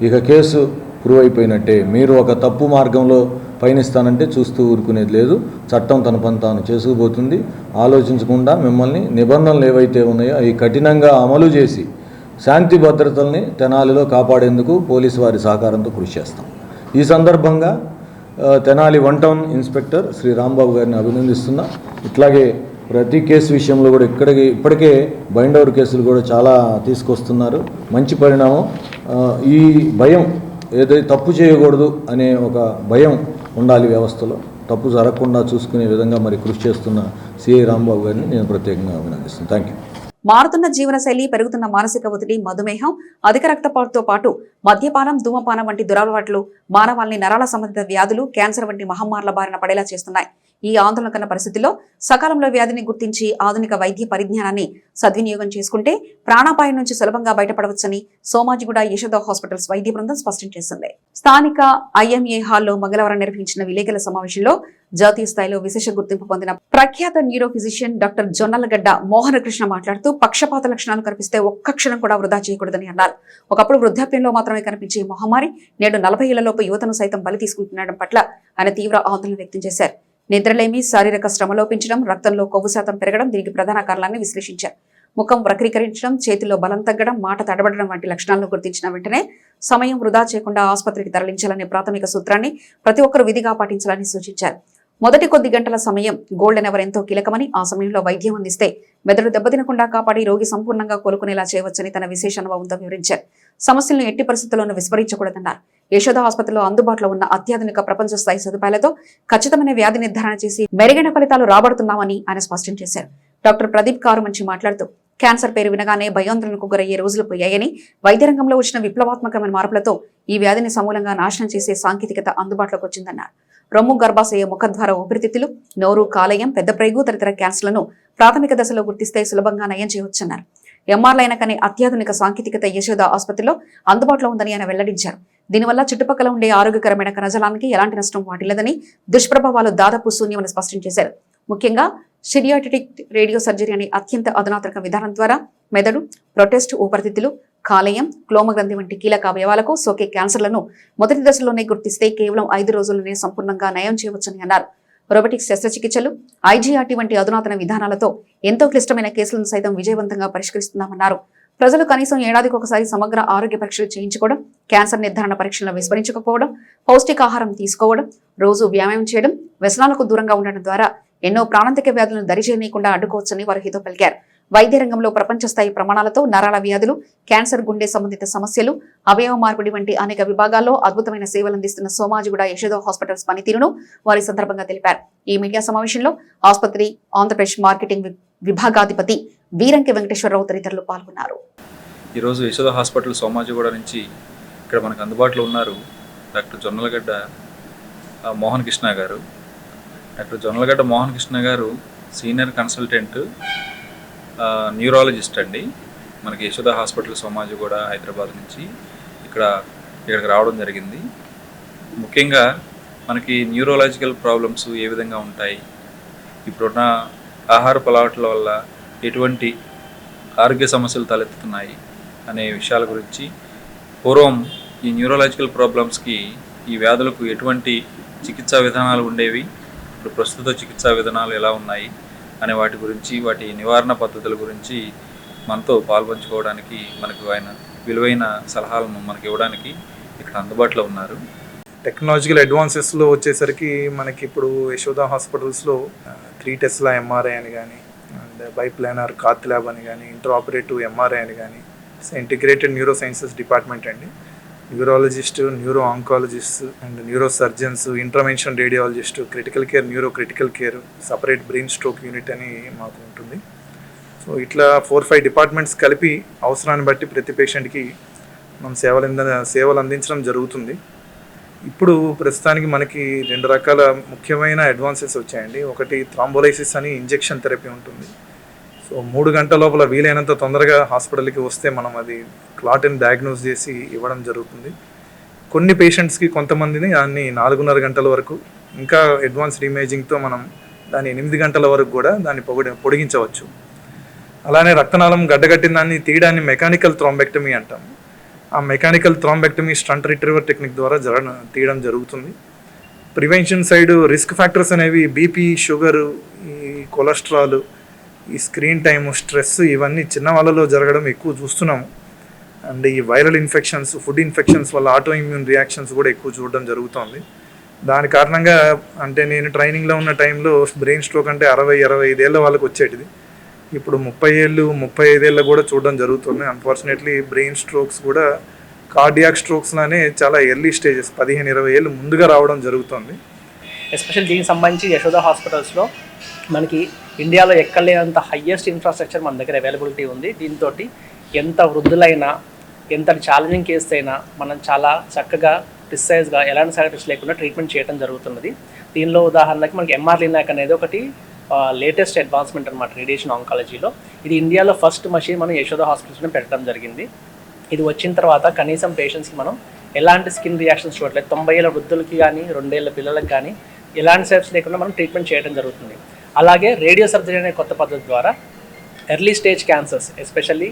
ఇక కేసు ప్రూవ్ అయిపోయినట్టే. మీరు ఒక తప్పు మార్గంలో పయనిస్తానంటే చూస్తూ ఊరుకునేది లేదు. చట్టం తన పని తాను చేసుకుపోతుంది. ఆలోచించకుండా మిమ్మల్ని నిబంధనలు ఏవైతే ఉన్నాయో అవి కఠినంగా అమలు చేసి శాంతి భద్రతల్ని తెనాలిలో కాపాడేందుకు పోలీసు వారి సహకారంతో కృషి చేస్తాం. ఈ సందర్భంగా తెనాలి 1 టౌన్ ఇన్స్పెక్టర్ శ్రీ రాంబాబు గారిని అభినందిస్తున్నా. ఇట్లాగే ప్రతి కేసు విషయంలో కూడా ఇప్పటికే బైండ్ ఓవర్ కేసులు కూడా చాలా తీసుకొస్తున్నారు. మంచి పరిణామం. ఈ భయం ఏదైతే తప్పు చేయకూడదు అనే ఒక భయం ఉండాలి వ్యవస్థలో. తప్పు జరగకుండా చూసుకునే విధంగా మరి కృషి చేస్తున్న సిఐ రాంబాబు గారిని నేను ప్రత్యేకంగా అభినందిస్తున్నాను. Thank you. మారుతున్న జీవనశైలి, పెరుగుతున్న మానసిక ఒత్తిడి, మధుమేహం, అధిక రక్తపోటుతో పాటు మద్యపానం, ధూమపానం వంటి దురలవాట్లు మానవాళిని నరాల సంబంధిత వ్యాధులు, క్యాన్సర్ వంటి మహమ్మారుల బారిన పడేలా చేస్తున్నాయి. ఈ ఆందోళన కన్న పరిస్థితుల్లో సకాలంలో వ్యాధిని గుర్తించి ఆధునిక వైద్య పరిజ్ఞానాన్ని సద్వినియోగం చేసుకుంటే ప్రాణాపాయం నుంచి సులభంగా బయటపడవచ్చని సోమాజిగూడ యశోద హాస్పిటల్స్ వైద్య బృందం స్పష్టం చేసింది. స్థానిక IMA హాల్లో మంగళవారం నిర్వహించిన విలేకరుల సమావేశంలో జాతీయ స్థాయిలో విశేష గుర్తింపు పొందిన ప్రఖ్యాత neuro physician doctor Jonnalagadda Mohana Krishna మాట్లాడుతూ పక్షపాత లక్షణాలు కనిపిస్తే ఒక్క క్షణం కూడా వృధా చేయకూడదని అన్నారు. ఒకప్పుడు వృద్ధాప్యంలో మాత్రమే కనిపించే మహమ్మారి నేడు 40 ఏళ్లలోపు యువతను సైతం బలి తీసుకుంటుండడం పట్ల ఆయన తీవ్ర ఆందోళన వ్యక్తం చేశారు. నిద్రలేమి, శారీరక శ్రమ లోపించడం, రక్తంలో కొవ్వు శాతం పెరగడం దీనికి ప్రధాన కారణాన్ని విశ్లేషించారు. ముఖం వక్రీకరించడం, చేతిలో బలం తగ్గడం, మాట తడబడడం వంటి లక్షణాలను గుర్తించిన వెంటనే సమయం వృధా చేయకుండా ఆసుపత్రికి తరలించాలనే ప్రాథమిక సూత్రాన్ని ప్రతి ఒక్కరూ విధిగా పాటించాలని సూచించారు. మొదటి కొద్ది గంటల సమయం గోల్డెన్ అవర్ ఎంతో కీలకమని, ఆ సమయంలో వైద్యం అందిస్తే మెదడు దెబ్బతినకుండా కాపాడి రోగి సంపూర్ణంగా కోలుకునేలా చేయవచ్చని తన విశేష అనుభవంతో వివరించారు. సమస్యలను ఎట్టి పరిస్థితుల్లోనూ విస్మరించకూడదన్నారు. యశోద ఆసుపత్రిలో అందుబాటులో ఉన్న అత్యాధునిక ప్రపంచ స్థాయి సదుపాయాలతో ఖచ్చితమైన వ్యాధి నిర్ధారణ చేసి మెరుగైన ఫలితాలు రాబడుతున్నామని ఆయన స్పష్టం చేశారు. డాక్టర్ ప్రదీప్ కారుమంచి మాట్లాడుతూ క్యాన్సర్ పేరు వినగానే భయాందోళనకు గురయ్యే రోజులు పోయాయని, వైద్య రంగంలో వచ్చిన విప్లవాత్మకమైన మార్పులతో ఈ వ్యాధిని సమూలంగా నాశనం చేసే సాంకేతికత అందుబాటులోకి వచ్చిందన్నారు. రొమ్ము, గర్భాశయ, ముఖద్వార ఊపిరితిత్తులు, నోరు, కాలేయం, పెద్ద ప్రేగు తదితర క్యాన్సర్లను ప్రాథమిక దశలో గుర్తిస్తే సులభంగా నయం చేయవచ్చన్నారు. MRలైన కానీ అత్యాధునిక సాంకేతికత యశోద ఆసుపత్రిలో అందుబాటులో ఉందని ఆయన వెల్లడించారు. దీనివల్ల చుట్టుపక్కల ఉండే ఆరోగ్యకరమైన కణజాలానికి ఎలాంటి నష్టం వాటిల్లదని, దుష్ప్రభావాలు దాదాపు శూన్యమని స్పష్టం చేశారు. ముఖ్యంగా షిరియాటిక్ రేడియో సర్జరీ అనే అత్యంత అధునాతన విధానం ద్వారా మెదడు, ప్రొటెస్ట్, ఊపిరితిత్తులు, కాలేయం, క్లోమగ్రంథి వంటి కీలక అవయవాలకు సోకే క్యాన్సర్లను మొదటి దశలోనే గుర్తిస్తే కేవలం 5 రోజుల్లోనే సంపూర్ణంగా నయం చేయవచ్చని అన్నారు. రోబోటిక్స్ శస్త్రచికిత్సలు, IGRT వంటి అధునాతన విధానాలతో ఎంతో క్లిష్టమైన కేసులను సైతం విజయవంతంగా పరిష్కరిస్తున్నామన్నారు. ప్రజలు కనీసం ఏడాదికి ఒకసారి సమగ్ర ఆరోగ్య పరీక్షలు చేయించుకోవడం, క్యాన్సర్ నిర్ధారణ పరీక్షలను విస్మరించకపోవడం, పౌష్టికాహారం తీసుకోవడం, రోజు వ్యాయామం చేయడం, వ్యసనాలకు దూరంగా ఉండడం ద్వారా ఎన్నో ప్రాణాంతక వ్యాధులను దరిచేయనీయకుండా అడ్డుకోవచ్చని వారు హితో పలికారు. వైద్య రంగంలో ప్రపంచ స్థాయి ప్రమాణాలతో నరాల వ్యాధులు, క్యాన్సర్, గుండె సంబంధిత సమస్యలు, అవయవ మార్పిడి వంటి అనేక విభాగాల్లో అద్భుతమైన సేవలు అందిస్తున్న సోమాజిగూడ యశోద హాస్పిటల్స్ పనితీరును వారి సందర్భంగా తెలిపారు. ఈ మీడియా సమావేశంలో ఆసుపత్రి ఆంధ్రప్రదేశ్ మార్కెటింగ్ విభాగాధిపతి వీరంకి వెంకటేశ్వరరావు తదితరులు పాల్గొన్నారు. ఈరోజు యశోద హాస్పిటల్ సోమాజిగూడ నుంచి ఇక్కడ మనకు అందుబాటులో ఉన్నారు డాక్టర్ జొన్నలగడ్డ మోహన్ కృష్ణ గారు. డాక్టర్ జొన్నలగడ్డ మోహన్ కృష్ణ గారు సీనియర్ కన్సల్టెంట్ న్యూరాలజిస్ట్ అండి. మనకి యశోద హాస్పిటల్ సోమాజిగూడ హైదరాబాద్ నుంచి ఇక్కడికి రావడం జరిగింది. ముఖ్యంగా మనకి న్యూరోలాజికల్ ప్రాబ్లమ్స్ ఏ విధంగా ఉంటాయి, ఇప్పుడున్న ఆహారపు అలవాట్ల వల్ల ఎటువంటి ఆరోగ్య సమస్యలు తలెత్తుతున్నాయి అనే విషయాల గురించి, పూర్వం ఈ న్యూరోలాజికల్ ప్రాబ్లమ్స్కి ఈ వ్యాధులకు ఎటువంటి చికిత్సా విధానాలు ఉండేవి, ఇప్పుడు ప్రస్తుత చికిత్సా విధానాలు ఎలా ఉన్నాయి అనే వాటి గురించి, వాటి నివారణ పద్ధతుల గురించి మనతో పాల్పంచుకోవడానికి మనకు ఆయన విలువైన సలహాలను మనకి ఇవ్వడానికి ఇక్కడ అందుబాటులో ఉన్నారు. టెక్నాలజికల్ అడ్వాన్సెస్లో వచ్చేసరికి మనకి ఇప్పుడు యశోద హాస్పిటల్స్లో 3 టెస్లా ఎంఆర్ఐ అని కానీ, అండ్ బైప్లానర్ కాత్ ల్యాబ్ అని కానీ, ఇంటరాపరేటివ్ ఎంఆర్ఐ అని కానీ, ఇంటిగ్రేటెడ్ న్యూరో సైన్సెస్ డిపార్ట్మెంట్ అండి. Neurologist, neuro oncologist and neuro surgeons, intervention radiologist, critical care, neuro critical care, separate brain stroke unit అని మాకు ఉంటుంది. సో ఇట్లా 4-5 డిపార్ట్మెంట్స్ కలిపి అవసరాన్ని బట్టి ప్రతి పేషెంట్కి మనం సేవలు అందించడం జరుగుతుంది. ఇప్పుడు ప్రస్తుతానికి మనకి 2 రకాల ముఖ్యమైన అడ్వాన్సెస్ వచ్చాయండి. ఒకటి థ్రాంబోలైసిస్ అని ఇంజెక్షన్ థెరపీ ఉంటుంది. సో 3 గంటల లోపల వీలైనంత తొందరగా హాస్పిటల్కి వస్తే మనం అది క్లాట్ని డయాగ్నోస్ చేసి ఇవ్వడం జరుగుతుంది. కొన్ని పేషెంట్స్కి కొంతమందిని దాన్ని 4.5 గంటల వరకు, ఇంకా అడ్వాన్స్డ్ ఇమేజింగ్తో మనం దాన్ని 8 గంటల వరకు కూడా దాన్ని పొడిగించవచ్చు. అలానే రక్తనాళం గడ్డగట్టిన దాన్ని తీయడాన్ని మెకానికల్ థ్రాంబెక్టమీ అంటాం. ఆ mechanical thrombectomy stent retriever technique ద్వారా తీయడం జరుగుతుంది. ప్రివెన్షన్ సైడ్ రిస్క్ ఫ్యాక్టర్స్ అనేవి బీపీ, షుగరు, ఈ కొలెస్ట్రాల్, ఈ స్క్రీన్ టైము, స్ట్రెస్, ఇవన్నీ చిన్న వాళ్ళలో జరగడం ఎక్కువ చూస్తున్నాము. అండ్ ఈ వైరల్ ఇన్ఫెక్షన్స్, ఫుడ్ ఇన్ఫెక్షన్స్ వల్ల ఆటో ఇమ్యూన్ రియాక్షన్స్ కూడా ఎక్కువ చూడడం జరుగుతుంది. దాని కారణంగా అంటే నేను ట్రైనింగ్లో ఉన్న టైంలో బ్రెయిన్ స్ట్రోక్ అంటే 60-65 ఏళ్ళ వాళ్ళకి వచ్చేటిది. ఇప్పుడు 30 ఏళ్ళు, 35 ఏళ్ళు కూడా చూడడం జరుగుతుంది. అన్ఫార్చునేట్లీ బ్రెయిన్ స్ట్రోక్స్ కూడా కార్డియాక్ స్ట్రోక్స్లోనే చాలా ఎర్లీ స్టేజెస్ 15-20 ఏళ్ళు ముందుగా రావడం జరుగుతుంది. ఎస్పెషల్ దీనికి సంబంధించి యశోద హాస్పిటల్స్లో మనకి ఇండియాలో ఎక్కలేనంత హయ్యెస్ట్ ఇన్ఫ్రాస్ట్రక్చర్ మన దగ్గర అవైలబిలిటీ ఉంది. దీంతో ఎంత వృద్ధులైనా, ఎంత ఛాలెంజింగ్ కేసు అయినా మనం చాలా చక్కగా ప్రిసైజ్గా ఎలాంటి సైడ్ ఎఫెక్ట్స్ లేకుండా ట్రీట్మెంట్ చేయడం జరుగుతున్నది. దీనిలో ఉదాహరణకి మనకి MR-Linac అనేది ఒకటి లేటెస్ట్ అడ్వాన్స్మెంట్ అనమాట రేడియేషన్ ఆంకాలజీలో. ఇది ఇండియాలో ఫస్ట్ మషిన్ మనం యశోద హాస్పిటల్స్లో పెట్టడం జరిగింది. ఇది వచ్చిన తర్వాత కనీసం పేషెంట్స్కి మనం ఎలాంటి స్కిన్ రియాక్షన్స్ చూడలేదు. 90 ఏళ్ళ వృద్ధులకి కానీ, 2 ఏళ్ళ పిల్లలకి కానీ ఎలాంటి సైడ్స్ లేకుండా మనం ట్రీట్మెంట్ చేయడం జరుగుతుంది. అలాగే రేడియో సర్జరీ అనే కొత్త పద్ధతి ద్వారా early stage cancers, especially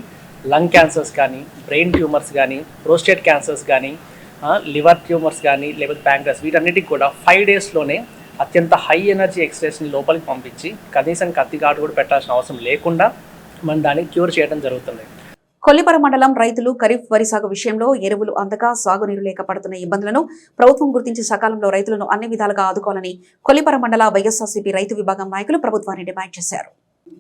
lung cancers కానీ, బ్రెయిన్ ట్యూమర్స్ కానీ, ప్రోస్టేట్ క్యాన్సర్స్ కానీ, లివర్ ట్యూమర్స్ కానీ, లేకపోతే ప్యాంక్రస్, వీటన్నిటికి కూడా 5 డేస్లోనే అత్యంత హై ఎనర్జీ ఎక్స్రేస్ని లోపలికి పంపించి కనీసం కత్తిగాటు కూడా పెట్టాల్సిన అవసరం లేకుండా మనం దాన్ని క్యూర్ చేయడం జరుగుతుంది. కొల్లిపర మండలం రైతులు ఖరీఫ్ వరి సాగు విషయంలో ఎరువులు అందక, సాగునీరు లేక పడుతున్న ఇబ్బందులను ప్రభుత్వం గుర్తించి సకాలంలో రైతులను అన్ని విధాలుగా ఆదుకోవాలని కొల్లిపర మండల వైఎస్ఆర్సీపీ రైతు విభాగం నాయకులు ప్రభుత్వాన్ని డిమాండ్ చేశారు.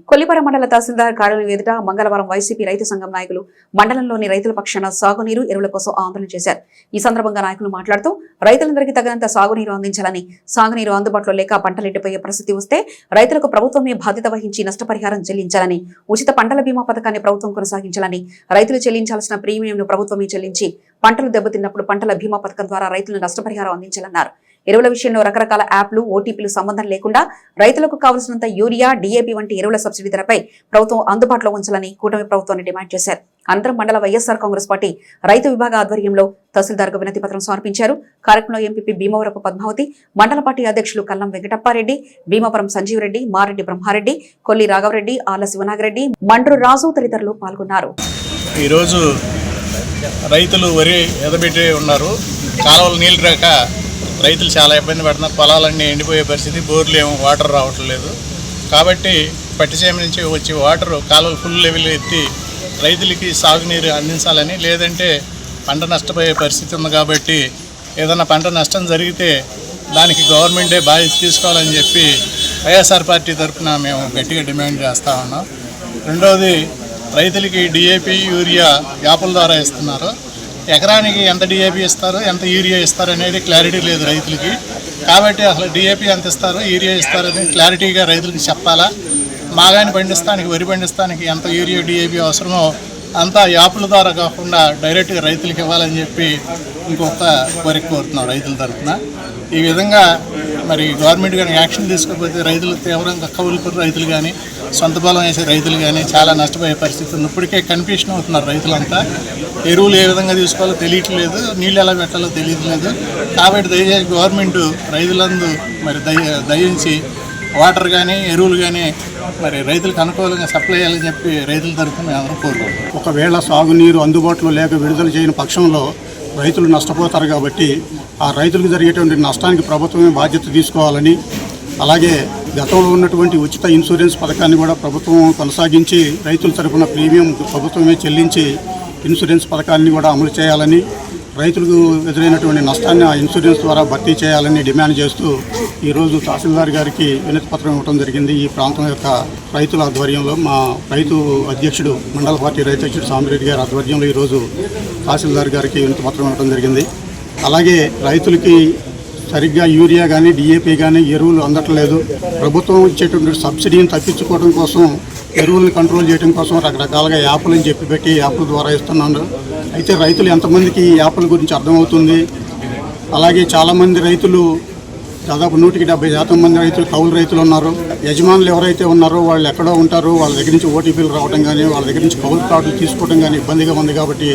కొల్లిపర మండల తహసీల్దార్ కార్యాలయం ఎదుట మంగళవారం వైసీపీ రైతు సంఘం నాయకులు మండలంలోని రైతుల పక్షాన సాగునీరు, ఎరువుల కోసం ఆందోళన చేశారు. ఈ సందర్భంగా నాయకులు మాట్లాడుతూ రైతులందరికీ తగినంత సాగునీరు అందించాలని, సాగునీరు అందుబాటులో లేక పంటలు ఎండిపోయే పరిస్థితి వస్తే రైతులకు ప్రభుత్వమే బాధ్యత వహించి నష్టపరిహారం చెల్లించాలని, ఉచిత పంటల బీమా పథకాన్ని ప్రభుత్వం కొనసాగించాలని, రైతులు చెల్లించాల్సిన ప్రీమియంను ప్రభుత్వమే చెల్లించి పంటలు దెబ్బతిన్నప్పుడు పంటల బీమా పథకం ద్వారా రైతులకు నష్టపరిహారం అందించాలన్నారు. ఎరువుల విషయంలో రకరకాల యాప్లు, ఓటీపీలు సంబంధం లేకుండా రైతులకు కావలసినంత యూరియా, డీఏపీ వంటి ఎరువుల సబ్సిడీ ధరపై ప్రభుత్వం అందుబాటులో ఉంచాలని కూటమి ప్రభుత్వాన్ని డిమాండ్ చేశారు. అనంతరం మండల వైఎస్ఆర్ కాంగ్రెస్ పార్టీ రైతు విభాగ ఆధ్వర్యంలో తహసీల్దార్కు వినతి పత్రం సమర్పించారు. కార్యక్రమంలో ఎంపీపీ భీమవరపు పద్మావతి, మండల పార్టీ అధ్యక్షులు కల్లం వెంకటప్పారెడ్డి, భీమవరం సంజీవరెడ్డి, మారెడ్డి బ్రహ్మారెడ్డి, కొల్లి రాఘవరెడ్డి, ఆళ్ల శివనాగరెడ్డి, మండ్రు రాజు తదితరులు పాల్గొన్నారు. ఈరోజు రైతులు వరి ఎదబెట్టి ఉన్నారు. కాలువలు నీళ్ళు రాక రైతులు చాలా ఇబ్బంది పడుతున్నారు. పొలాలన్నీ ఎండిపోయే పరిస్థితి, బోర్లు ఏమో వాటర్ రావట్లేదు. కాబట్టి పట్టిసీమ నుంచి వచ్చి వాటర్ కాలువలు ఫుల్ లెవెల్ ఎత్తి రైతులకి సాగునీరు అందించాలని, లేదంటే పంట నష్టపోయే పరిస్థితి ఉంది. కాబట్టి ఏదైనా పంట నష్టం జరిగితే దానికి గవర్నమెంటే బాధ్యత తీసుకోవాలని చెప్పి వైఎస్ఆర్ పార్టీ తరఫున మేము గట్టిగా డిమాండ్ చేస్తూ ఉన్నాం. రెండవది, రైతులకి డిఏపి యూరియా యాప్ల ద్వారా ఇస్తున్నారు. ఎకరానికి ఎంత డిఏపి ఇస్తారు, ఎంత యూరియా ఇస్తారు అనేది క్లారిటీ లేదు రైతులకి. కాబట్టి అసలు డిఏపి ఎంత ఇస్తారు, యూరియా ఇస్తారు అనేది క్లారిటీగా రైతులకి చెప్పాలా. మాగాని పండిస్తానికి, వరి పండిస్తానికి ఎంత యూరియా డిఏపి అవసరమో అంతా యాప్ల ద్వారా కాకుండా డైరెక్ట్గా రైతులకు ఇవ్వాలని చెప్పి ఇంకొక కోరిక కోరుతున్నాం రైతుల తరఫున. ఈ విధంగా మరి గవర్నమెంట్ కానీ యాక్షన్ తీసుకోకపోతే రైతులు తీవ్రంగా కౌలు రైతులు కానీ సొంత బలం వేసే రైతులు కానీ చాలా నష్టపోయే పరిస్థితి ఉంది. ఇప్పటికే కన్ఫ్యూషన్ అవుతున్నారు రైతులంతా. ఎరువులు ఏ విధంగా తీసుకోవాలో తెలియట్లేదు, నీళ్ళు ఎలా పెట్టాలో తెలియట్లేదు. కాబట్టి దయచేసి గవర్నమెంట్ రైతులందు మరి దయించి వాటర్ కానీ ఎరువులు కానీ మరి రైతులకు అనుకూలంగా సప్లై చేయాలని చెప్పి రైతుల తరఫున మేము అందరం కోరుకుంటున్నాం. ఒకవేళ సాగునీరు అందుబాటులో లేక విడుదల చేయని పక్షంలో రైతులు నష్టపోతారు. కాబట్టి ఆ రైతులకు జరిగేటువంటి నష్టానికి ప్రభుత్వమే బాధ్యత తీసుకోవాలని, అలాగే గతంలో ఉన్నటువంటి ఉచిత ఇన్సూరెన్స్ పథకాన్ని కూడా ప్రభుత్వం కొనసాగించి రైతుల తరఫున ప్రీమియం ప్రభుత్వమే చెల్లించి ఇన్సూరెన్స్ పథకాన్ని కూడా అమలు చేయాలని, రైతులకు ఎదురైనటువంటి నష్టాన్ని ఆ ఇన్సూరెన్స్ ద్వారా భర్తీ చేయాలని డిమాండ్ చేస్తూ ఈరోజు తహసీల్దార్ గారికి వినతి పత్రం ఇవ్వడం జరిగింది. ఈ ప్రాంతం యొక్క రైతుల ఆధ్వర్యంలో మా రైతు అధ్యక్షుడు, మండల పార్టీ రైతు అధ్యక్షుడు సామిరెడ్డి గారి ఆధ్వర్యంలో ఈరోజు తహసీల్దార్ గారికి వినతి పత్రం ఇవ్వడం జరిగింది. అలాగే రైతులకి సరిగ్గా యూరియా కానీ డిఏపి కానీ ఎరువులు అందట్లేదు. ప్రభుత్వం ఇచ్చేటువంటి సబ్సిడీని తప్పించుకోవడం కోసం, ఎరువులను కంట్రోల్ చేయడం కోసం రకరకాలుగా యాప్లను చెప్పి పెట్టి యాప్ల ద్వారా ఇస్తున్నారు. అయితే రైతులు ఎంతమందికి ఈ యాప్ల గురించి అర్థమవుతుంది? అలాగే చాలామంది రైతులు, దాదాపు 170% మంది రైతులు కౌలు రైతులు ఉన్నారు. యజమానులు ఎవరైతే ఉన్నారో వాళ్ళు ఎక్కడో ఉంటారు. వాళ్ళ దగ్గర నుంచి ఓటీపీలు రావడం కానీ, వాళ్ళ దగ్గర నుంచి కౌలు కార్డులు తీసుకోవడం కానీ ఇబ్బందిగా ఉంది. కాబట్టి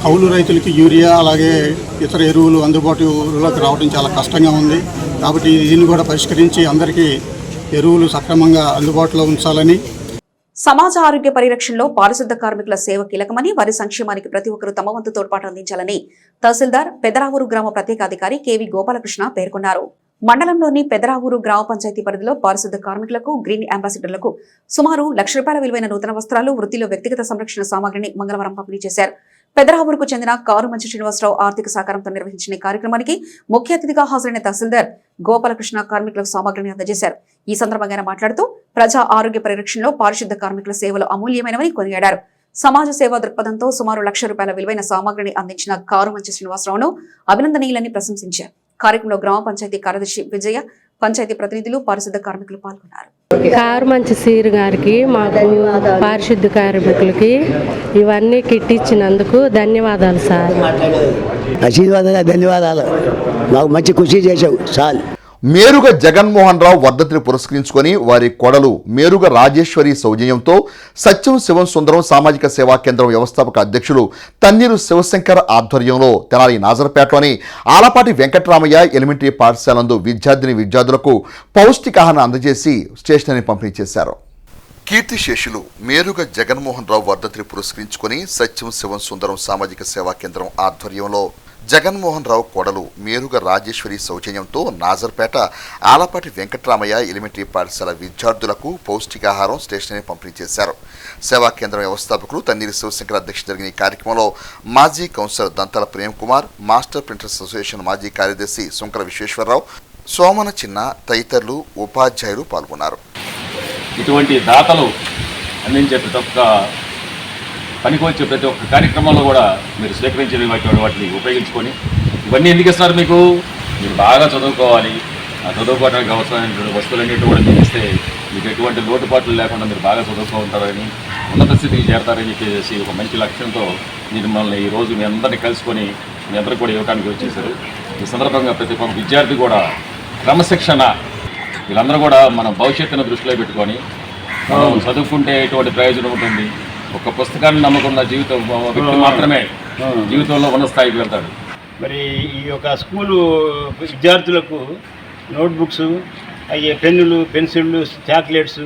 కౌలు రైతులకి యూరియా అలాగే ఇతర ఎరువులు అందుబాటులోకి రావడం చాలా కష్టంగా ఉంది. కాబట్టి దీన్ని కూడా పరిష్కరించి అందరికీ ఎరువులు సక్రమంగా అందుబాటులో ఉంచాలని. సమాజ ఆరోగ్య పరిరక్షణలో పారిశుద్ధ కార్మికుల సేవ కీలకమని, వారి సంక్షేమానికి ప్రతి ఒక్కరూ తమ వంతు తోడ్పాటు అందించాలని తహసీల్దార్ పెదరావూరు గ్రామ ప్రత్యేకాధికారి కెవి గోపాలకృష్ణ పేర్కొన్నారు. మండలంలోని పెదరావూరు గ్రామ పంచాయతీ పరిధిలో పారిశుద్ధ కార్మికులకు, గ్రీన్ అంబాసిడర్లకు సుమారు ₹1,00,000 విలువైన నూతన వస్త్రాలు, వృత్తిలో వ్యక్తిగత సంరక్షణ సామాగ్రిని మంగళవారం పంపిణీ చేశారు. పెదరావూరుకు చెందిన కారుమంచి శ్రీనివాసరావు ఆర్థిక సహకారంతో నిర్వహించిన ఈ కార్యక్రమానికి ముఖ్య అతిథిగా హాజరైన తహసీల్దార్ గోపాలకృష్ణ కార్మికులకు సామాగ్రిని అందజేశారు. ఈ సందర్భంగా ఆయన మాట్లాడుతూ ప్రజా ఆరోగ్య పరిరక్షణలో పారిశుద్ధ కార్మికుల సేవలు అమూల్యమైనవని కొనియాడారు. సమాజ సేవా దృక్పథంతో సుమారు ₹1,00,000 విలువైన సామాగ్రిని అందించిన కారుమంచి శ్రీనివాసరావును అభినందనీయులని ప్రశంసించారు. కార్యక్రమంలో గ్రామ పంచాయతీ కార్యదర్శి విజయ, పంచాయతీ ప్రతినిధులు, పారిశుద్ధ కార్మికులు పాల్గొన్నారు. కారుమంచి సీర్ గారికి, మాకు పారిశుద్ధ కార్మికులకి ఇవన్నీ కిట్ ఇచ్చినందుకు ధన్యవాదాలు సార్. ధన్యవాదాలు, మాకు మంచి కృషి చేశావు సార్. మేరుగ జగన్మోహన్ రావు వర్ధంతిని పురస్కరించుకొని వారి కోడలు మేరుగ రాజేశ్వరి సౌజన్యంతో సత్యం శివం సుందరం సామాజిక సేవా కేంద్రం వ్యవస్థాపక అధ్యక్షులు తన్నీరు శివశంకర్ ఆధ్వర్యంలో తెనాలి నాజర్పేటలోని ఆలపాటి వెంకటరామయ్య ఎలిమెంటరీ పాఠశాలందు విద్యార్థులకు పౌష్టికాహారం అందజేసి స్టేషనరీ పంపిణీ చేశారు. కీర్తిశేషులు మేరుగ జగన్మోహన్ రావు వర్ధంతిని పురస్కరించుకొని సత్యం శివం సుందరం సామాజిక సేవా కేంద్రం ఆధ్వర్యంలో జగన్మోహన్ రావు కోడలు మేరుగ రాజేశ్వరి సౌజన్యంతో నాజర్పేట ఆలపాటి వెంకటరామయ్య ఎలిమెంటరీ పాఠశాల విద్యార్థులకు పౌష్టికాహారం స్టేషనరీ పంపిణీ చేశారు. సేవా కేంద్రం వ్యవస్థాపకులు తన్నీరు శివశంకర్ అధ్యక్షత జరిగిన ఈ కార్యక్రమంలో మాజీ councillor Dantala Prem Kumar, master printers association మాజీ కార్యదర్శి సుంకర విశ్వేశ్వరరావు, సోమన చిన్న తదితరులు ఉపాధ్యాయులు పాల్గొన్నారు. ఇటువంటి దాతలు అందించే ప్రతి ఒక్క పనికొచ్చే ప్రతి ఒక్క కార్యక్రమంలో కూడా మీరు స్వీకరించిన వాటిని ఉపయోగించుకొని, ఇవన్నీ ఎందుకు ఇస్తున్నారు? మీరు బాగా చదువుకోవాలి, ఆ చదువుకోవడానికి అవసరమైనటువంటి వస్తువులన్నింటి కూడా మీకు ఇస్తే మీకు ఎటువంటి లోటుపాట్లు లేకుండా మీరు బాగా చదువుకుంటారని, ఉన్నత స్థితికి చేరతారని చెప్పేసి ఒక మంచి లక్ష్యంతో మిమ్మల్ని ఈరోజు మీ అందరినీ కలుసుకొని మీ అందరూ కూడా ఇవ్వడానికి వచ్చేసారు. ఈ సందర్భంగా ప్రతి ఒక్క విద్యార్థి కూడా క్రమశిక్షణ, వీళ్ళందరూ కూడా మన భవిష్యత్తును దృష్టిలో పెట్టుకొని మనం చదువుకుంటే ఎటువంటి ప్రయోజనం ఉంటుంది. ఒక పుస్తకాన్ని నమ్ముకున్న వ్యక్తి మాత్రమే జీవితంలో ఉన్న స్థాయికి వెళ్తాడు. మరి ఈ యొక్క స్కూలు విద్యార్థులకు నోట్బుక్స్, అయ్యే పెన్నులు, పెన్సిళ్ళు, చాక్లెట్స్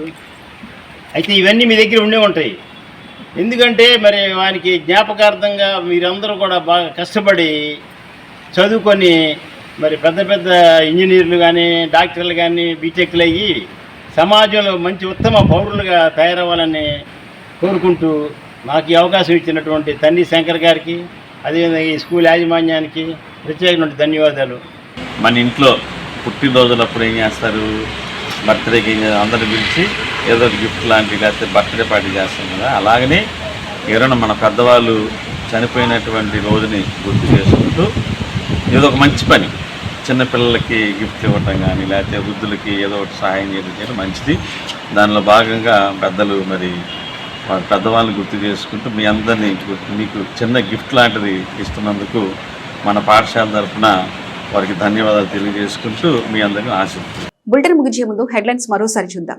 అయితే ఇవన్నీ మీ దగ్గర ఉండే ఉంటాయి. ఎందుకంటే మరి వానికి జ్ఞాపకార్థంగా మీరందరూ కూడా బాగా కష్టపడి చదువుకొని మరి పెద్ద పెద్ద ఇంజనీర్లు కానీ, డాక్టర్లు కానీ, బీటెక్లు అయ్యి సమాజంలో మంచి ఉత్తమ పౌరులుగా తయారవ్వాలని కోరుకుంటూ నాకు ఈ అవకాశం ఇచ్చినటువంటి తన్నీరు శంకర్ గారికి, అదేవిధంగా ఈ స్కూల్ యాజమాన్యానికి ప్రత్యేకమైన ధన్యవాదాలు. మన ఇంట్లో పుట్టినరోజులప్పుడు ఏం చేస్తారు? బర్త్డేకి అందరిని పిలిచి ఏదో ఒక గిఫ్ట్ లాంటివి లేకపోతే బర్త్డే పార్టీ చేస్తాం కదా, అలాగనే ఎవరైనా మన పెద్దవాళ్ళు చనిపోయినటువంటి రోజుని గుర్తు చేసుకుంటూ ఏదో ఒక మంచి పని, చిన్నపిల్లలకి గిఫ్ట్ ఇవ్వటం కానీ లేకపోతే వృద్ధులకి ఏదో ఒకటి సహాయం చేయడం మంచిది. దానిలో భాగంగా పెద్దలు మరి పెద్దవాళ్ళని గుర్తు చేసుకుంటూ మీ అందరినీ మీకు చిన్న గిఫ్ట్ లాంటిది ఇస్తున్నందుకు మన పాఠశాల తరఫున వారికి ధన్యవాదాలు తెలియజేసుకుంటూ మీ అందరినీ ఆశిస్తున్నాను. బులెటిన్ ముగించే ముందు హెడ్లైన్స్ మరోసారి చూద్దాం.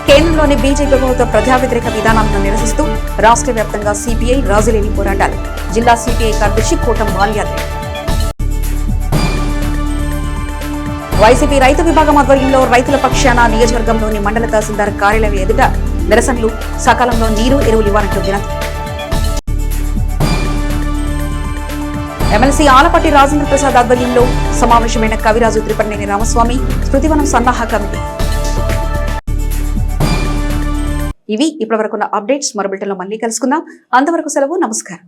కేంద్రంలోని బీజేపీ ప్రభుత్వ ప్రజా వ్యతిరేక విధానాలను నిరసిస్తూ రాష్ట్ర వ్యాప్తంగా సిపిఐ రాజులేని పోరాటాలు. జిల్లా సిపిఐ కార్యదర్శి కోట మాల్యాద్రి. వైసీపీ రైతు విభాగం ఆధ్వర్యంలో రైతుల పక్షాన నియోజకవర్గంలోని మండల తహసీల్దార్ కార్యాలయం ఎదుట నిరసనలు. సకాలంలో నీరు ఎరువులు ఇవ్వాలంటూ వినతి. ఎమ్మెల్సీ ఆలపాటి రాజేంద్ర ప్రసాద్ ఆధ్వర్యంలో సమావేశమైన కవిరాజు త్రిపర్నేని రామస్వామి స్మృతివనం సన్నాహ కమిటీ. ఇవి ఇప్పటివరకున్న అప్డేట్స్. మరో బులెటిన్లో మళ్ళీ కలుసుకుందాం. అంతవరకు సెలవు. నమస్కారం.